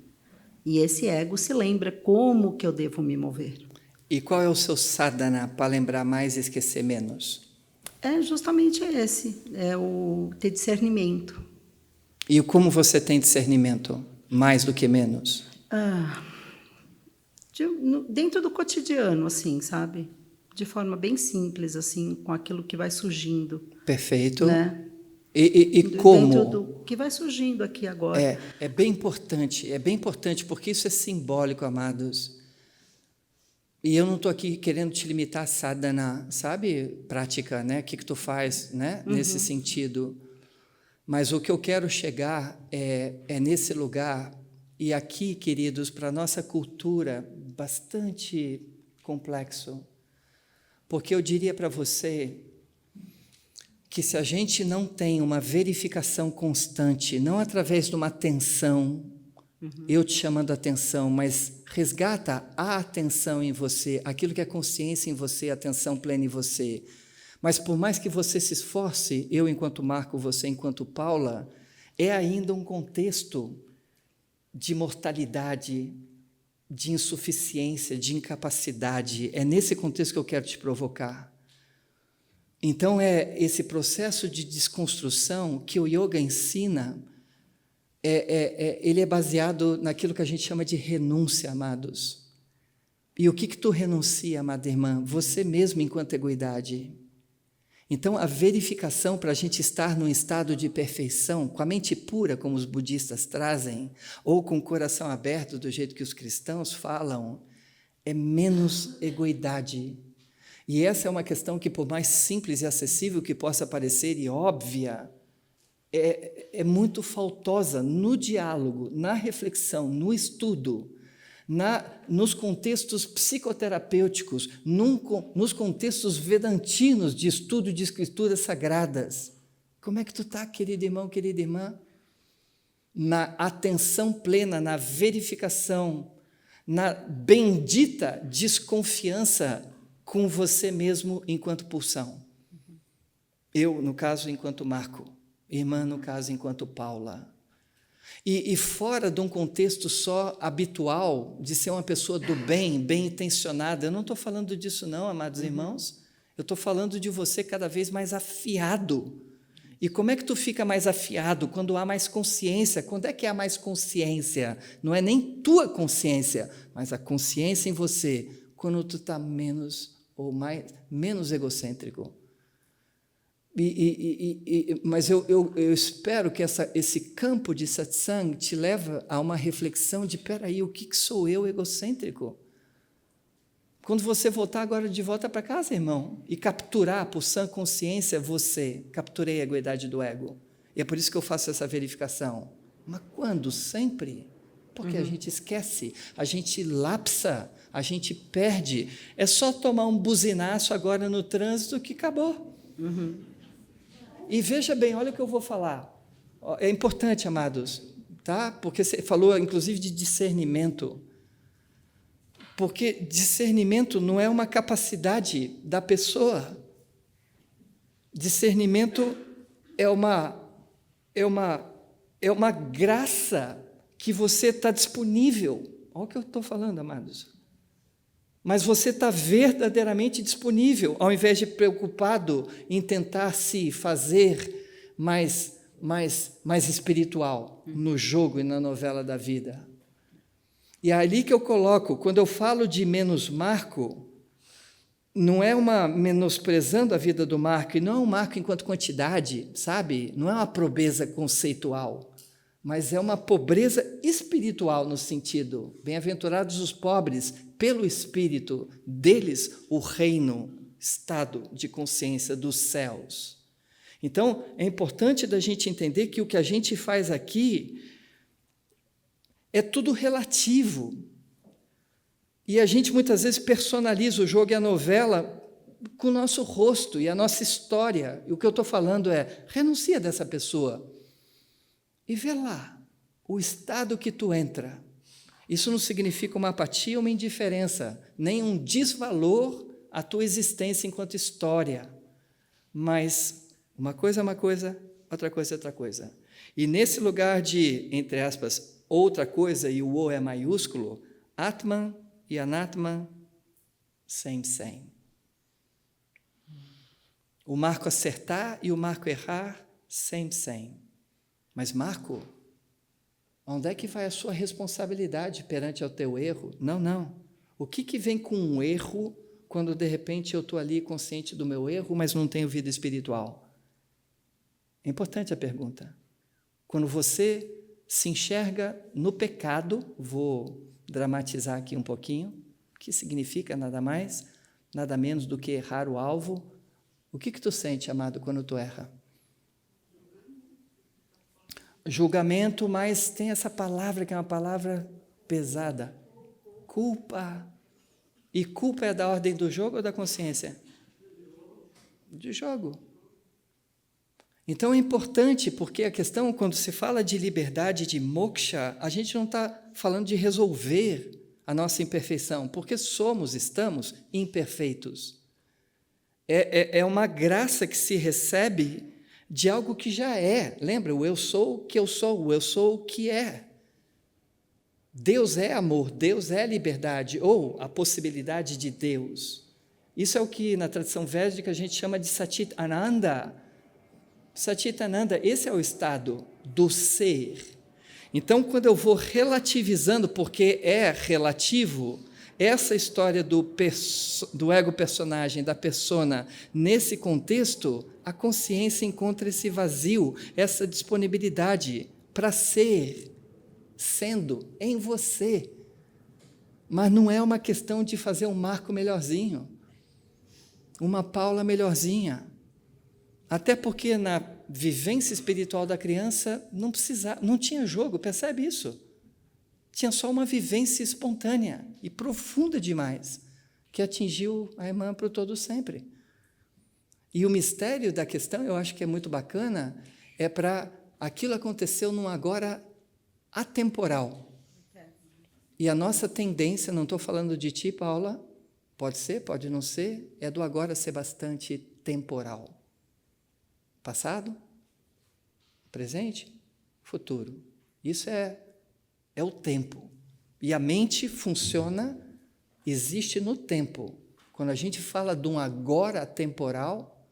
E esse ego se lembra como que eu devo me mover. E qual é o seu sadhana para lembrar mais e esquecer menos? É justamente esse, é o ter discernimento. E como você tem discernimento? Mais do que menos? Dentro do cotidiano, assim, sabe? De forma bem simples, assim, com aquilo que vai surgindo. Perfeito. Né? E como? Dentro do que vai surgindo aqui agora. É bem importante, porque isso é simbólico, amados. E eu não estou aqui querendo te limitar a sadhana, sabe? Prática, né? O que tu faz, né? Nesse sentido. Mas o que eu quero chegar é nesse lugar, e aqui, queridos, para a nossa cultura, bastante complexo. Porque eu diria para você que se a gente não tem uma verificação constante, não através de uma atenção, eu te chamando a atenção, mas resgata a atenção em você, aquilo que é consciência em você, a atenção plena em você. Mas por mais que você se esforce, eu enquanto Marco, você enquanto Paula, é ainda um contexto de mortalidade, de insuficiência, de incapacidade. É nesse contexto que eu quero te provocar. Então, esse processo de desconstrução que o yoga ensina, ele é baseado naquilo que a gente chama de renúncia, amados. E o que tu renuncia, amada irmã? Você mesmo enquanto egoidade. Então, a verificação para a gente estar num estado de perfeição, com a mente pura, como os budistas trazem, ou com o coração aberto, do jeito que os cristãos falam, é menos egoidade. E essa é uma questão que, por mais simples e acessível que possa parecer e óbvia, é muito faltosa no diálogo, na reflexão, no estudo, nos contextos psicoterapêuticos, nos contextos vedantinos de estudo de escrituras sagradas. Como é que tu está, querido irmão, querida irmã? Na atenção plena, na verificação, na bendita desconfiança com você mesmo enquanto pulsão. Eu, no caso, enquanto Marco. Irmã, no caso, enquanto Paula. E fora de um contexto só habitual de ser uma pessoa do bem, bem intencionada. Eu não estou falando disso não, amados irmãos. Eu estou falando de você cada vez mais afiado. E como é que tu fica mais afiado? Quando há mais consciência. Quando é que há mais consciência? Não é nem tua consciência, mas a consciência em você, quando tu está menos egocêntrico. Mas eu espero que esse campo de satsang te leve a uma reflexão de, peraí, o que sou eu egocêntrico? Quando você voltar agora de volta para casa, irmão, e capturar por sã consciência você, capturei a egoidade do ego. E é por isso que eu faço essa verificação. Mas quando? Sempre. Porque a gente esquece, a gente lapsa, a gente perde. É só tomar um buzinaço agora no trânsito que acabou. E veja bem, olha o que eu vou falar. É importante, amados, tá? Porque você falou, inclusive, de discernimento. Porque discernimento não é uma capacidade da pessoa. Discernimento é uma graça que você está disponível. Olha o que eu estou falando, amados. Mas você está verdadeiramente disponível, ao invés de preocupado em tentar se fazer mais espiritual no jogo e na novela da vida. E é ali que eu coloco, quando eu falo de menos Marco, não é uma menosprezando a vida do Marco, e não é um Marco enquanto quantidade, sabe? Não é uma pobreza conceitual, mas é uma pobreza espiritual no sentido, bem-aventurados os pobres, pelo Espírito, deles o reino, estado de consciência dos céus. Então, é importante da gente entender que o que a gente faz aqui é tudo relativo. E a gente muitas vezes personaliza o jogo e a novela com o nosso rosto e a nossa história. E o que eu estou falando é, renuncia dessa pessoa e vê lá o estado que tu entra. Isso não significa uma apatia ou uma indiferença, nem um desvalor à tua existência enquanto história. Mas uma coisa é uma coisa, outra coisa é outra coisa. E nesse lugar de, entre aspas, outra coisa, e o O é maiúsculo, Atman e Anatman, same. O Marco acertar e o Marco errar, same. Mas Marco, onde é que vai a sua responsabilidade perante o teu erro? Não. O que vem com um erro quando, de repente, eu estou ali consciente do meu erro, mas não tenho vida espiritual? É importante a pergunta. Quando você se enxerga no pecado, vou dramatizar aqui um pouquinho, que significa nada mais, nada menos do que errar o alvo. O que tu sente, amado, quando tu erra? Julgamento, mas tem essa palavra que é uma palavra pesada. Culpa. E culpa é da ordem do jogo ou da consciência? De jogo. Então é importante, porque a questão, quando se fala de liberdade, de moksha, a gente não está falando de resolver a nossa imperfeição, porque estamos imperfeitos. É uma graça que se recebe de algo que já é. Lembra? O eu sou o que eu sou, o eu sou o que é. Deus é amor, Deus é liberdade, ou a possibilidade de Deus. Isso é o que na tradição védica a gente chama de Satchit Ananda. Satchit Ananda, esse é o estado do ser. Então, quando eu vou relativizando, porque é relativo, essa história do ego personagem, da persona, nesse contexto, a consciência encontra esse vazio, essa disponibilidade para ser, sendo em você. Mas não é uma questão de fazer um Marco melhorzinho, uma Paula melhorzinha. Até porque na vivência espiritual da criança não tinha jogo, percebe isso? Tinha só uma vivência espontânea e profunda demais, que atingiu a irmã para o todo sempre. E o mistério da questão, eu acho que é muito bacana, é para aquilo aconteceu num agora atemporal. E a nossa tendência, não estou falando de ti, Paula, pode ser, pode não ser, é do agora ser bastante temporal. Passado, presente, futuro. Isso é o tempo. E a mente funciona, existe no tempo. Quando a gente fala de um agora temporal,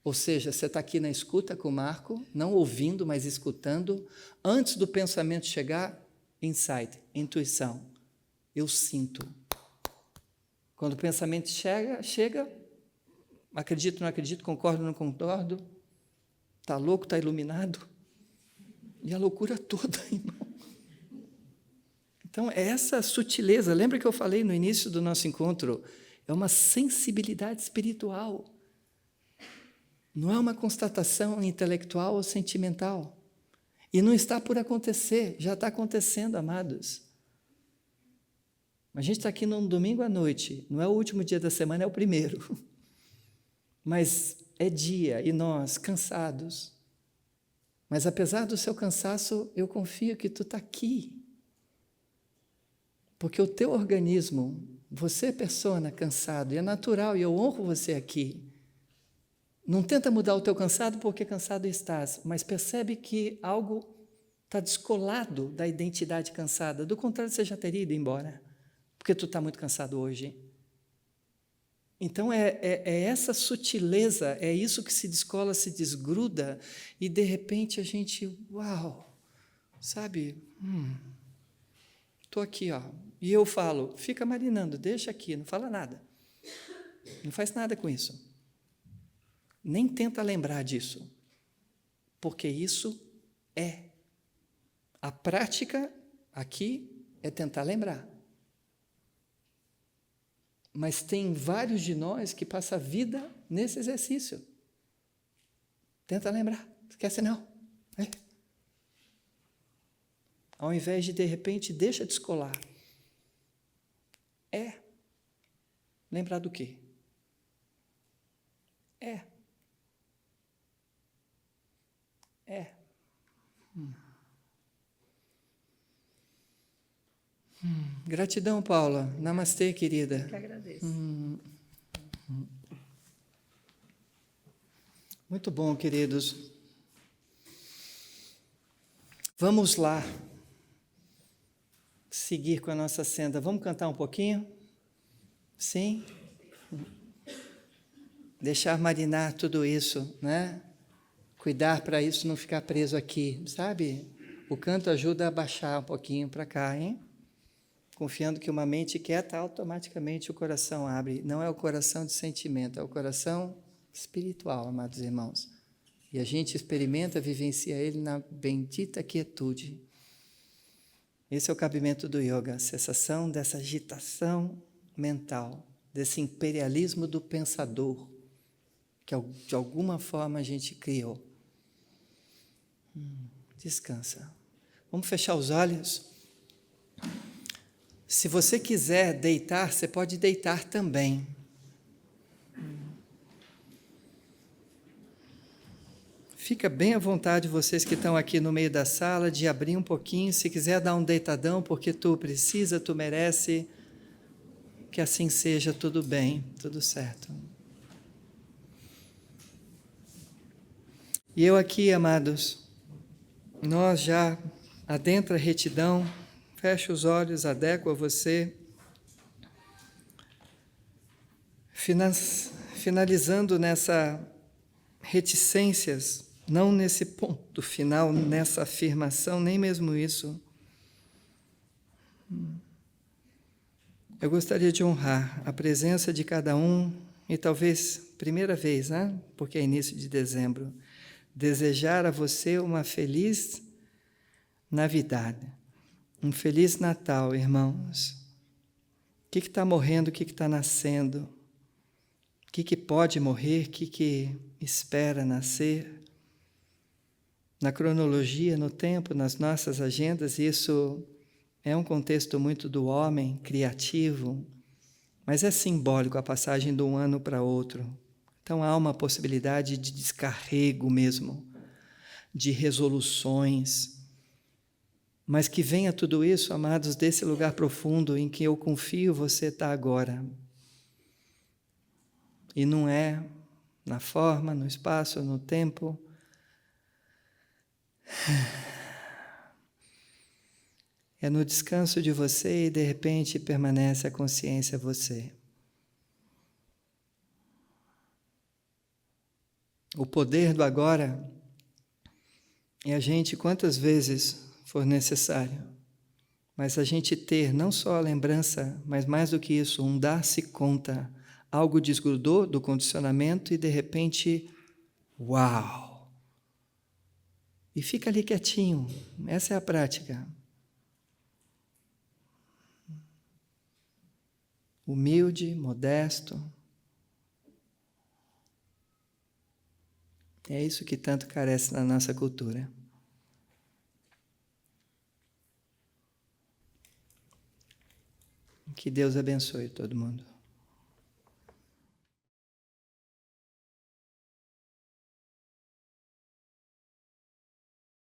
ou seja, você está aqui na escuta com o Marco, não ouvindo, mas escutando, antes do pensamento chegar, insight, intuição. Eu sinto. Quando o pensamento chega, acredito, não acredito, concordo, não concordo, está louco, está iluminado, e a loucura toda, irmão. Então, é essa sutileza, lembra que eu falei no início do nosso encontro, é uma sensibilidade espiritual, não é uma constatação intelectual ou sentimental, e não está por acontecer, já está acontecendo, amados. A gente está aqui num domingo à noite, não é o último dia da semana, é o primeiro, mas é dia, e nós, cansados, mas apesar do seu cansaço, eu confio que tu está aqui, porque o teu organismo, você é persona cansado, e é natural, e eu honro você aqui. Não tenta mudar o teu cansado, porque cansado estás, mas percebe que algo está descolado da identidade cansada. Do contrário, você já teria ido embora, porque tu está muito cansado hoje. Então, é essa sutileza, é isso que se descola, se desgruda, e de repente a gente, uau, sabe, estou aqui, ó, e eu falo, fica marinando, deixa aqui, não fala nada, não faz nada com isso, nem tenta lembrar disso, porque isso é. A prática aqui é tentar lembrar. Mas tem vários de nós que passam a vida nesse exercício. Tenta lembrar, esquece não. Ao invés de repente, deixa descolar. Lembrar do quê? Gratidão, Paula. Namastê, querida. Eu que agradeço. Muito bom, queridos. Vamos lá seguir com a nossa senda. Vamos cantar um pouquinho? Sim? Deixar marinar tudo isso, né? Cuidar para isso não ficar preso aqui, sabe? O canto ajuda a baixar um pouquinho para cá, hein? Confiando que uma mente quieta, automaticamente o coração abre. Não é o coração de sentimento, é o coração espiritual, amados irmãos. E a gente experimenta, vivencia ele na bendita quietude. Esse é o cabimento do yoga, a cessação dessa agitação mental, desse imperialismo do pensador, que de alguma forma a gente criou. Descansa. Vamos fechar os olhos? Se você quiser deitar, você pode deitar também. Fica bem à vontade, vocês que estão aqui no meio da sala, de abrir um pouquinho. Se quiser dar um deitadão, porque tu precisa, tu merece, que assim seja, tudo bem, tudo certo. E eu aqui, amados, nós já adentra a retidão, fecha os olhos, adequa você, finalizando nessa reticências, não nesse ponto final, nessa afirmação, nem mesmo isso. Eu gostaria de honrar a presença de cada um e talvez, primeira vez, né? Porque é início de dezembro, desejar a você uma feliz Navidad, um feliz Natal, irmãos. O que está morrendo, o que está nascendo? O que pode morrer, o que espera nascer? Na cronologia, no tempo, nas nossas agendas, isso é um contexto muito do homem, criativo, mas é simbólico a passagem de um ano para outro. Então há uma possibilidade de descarrego mesmo, de resoluções, mas que venha tudo isso, amados, desse lugar profundo em que eu confio você está agora. E não é na forma, no espaço, no tempo. É no descanso de você e de repente permanece a consciência você. O poder do agora é a gente, quantas vezes for necessário, mas a gente ter não só a lembrança, mas mais do que isso, um dar-se conta. Algo desgrudou do condicionamento e de repente, uau! E fica ali quietinho, essa é a prática. Humilde, modesto. É isso que tanto carece na nossa cultura. Que Deus abençoe todo mundo.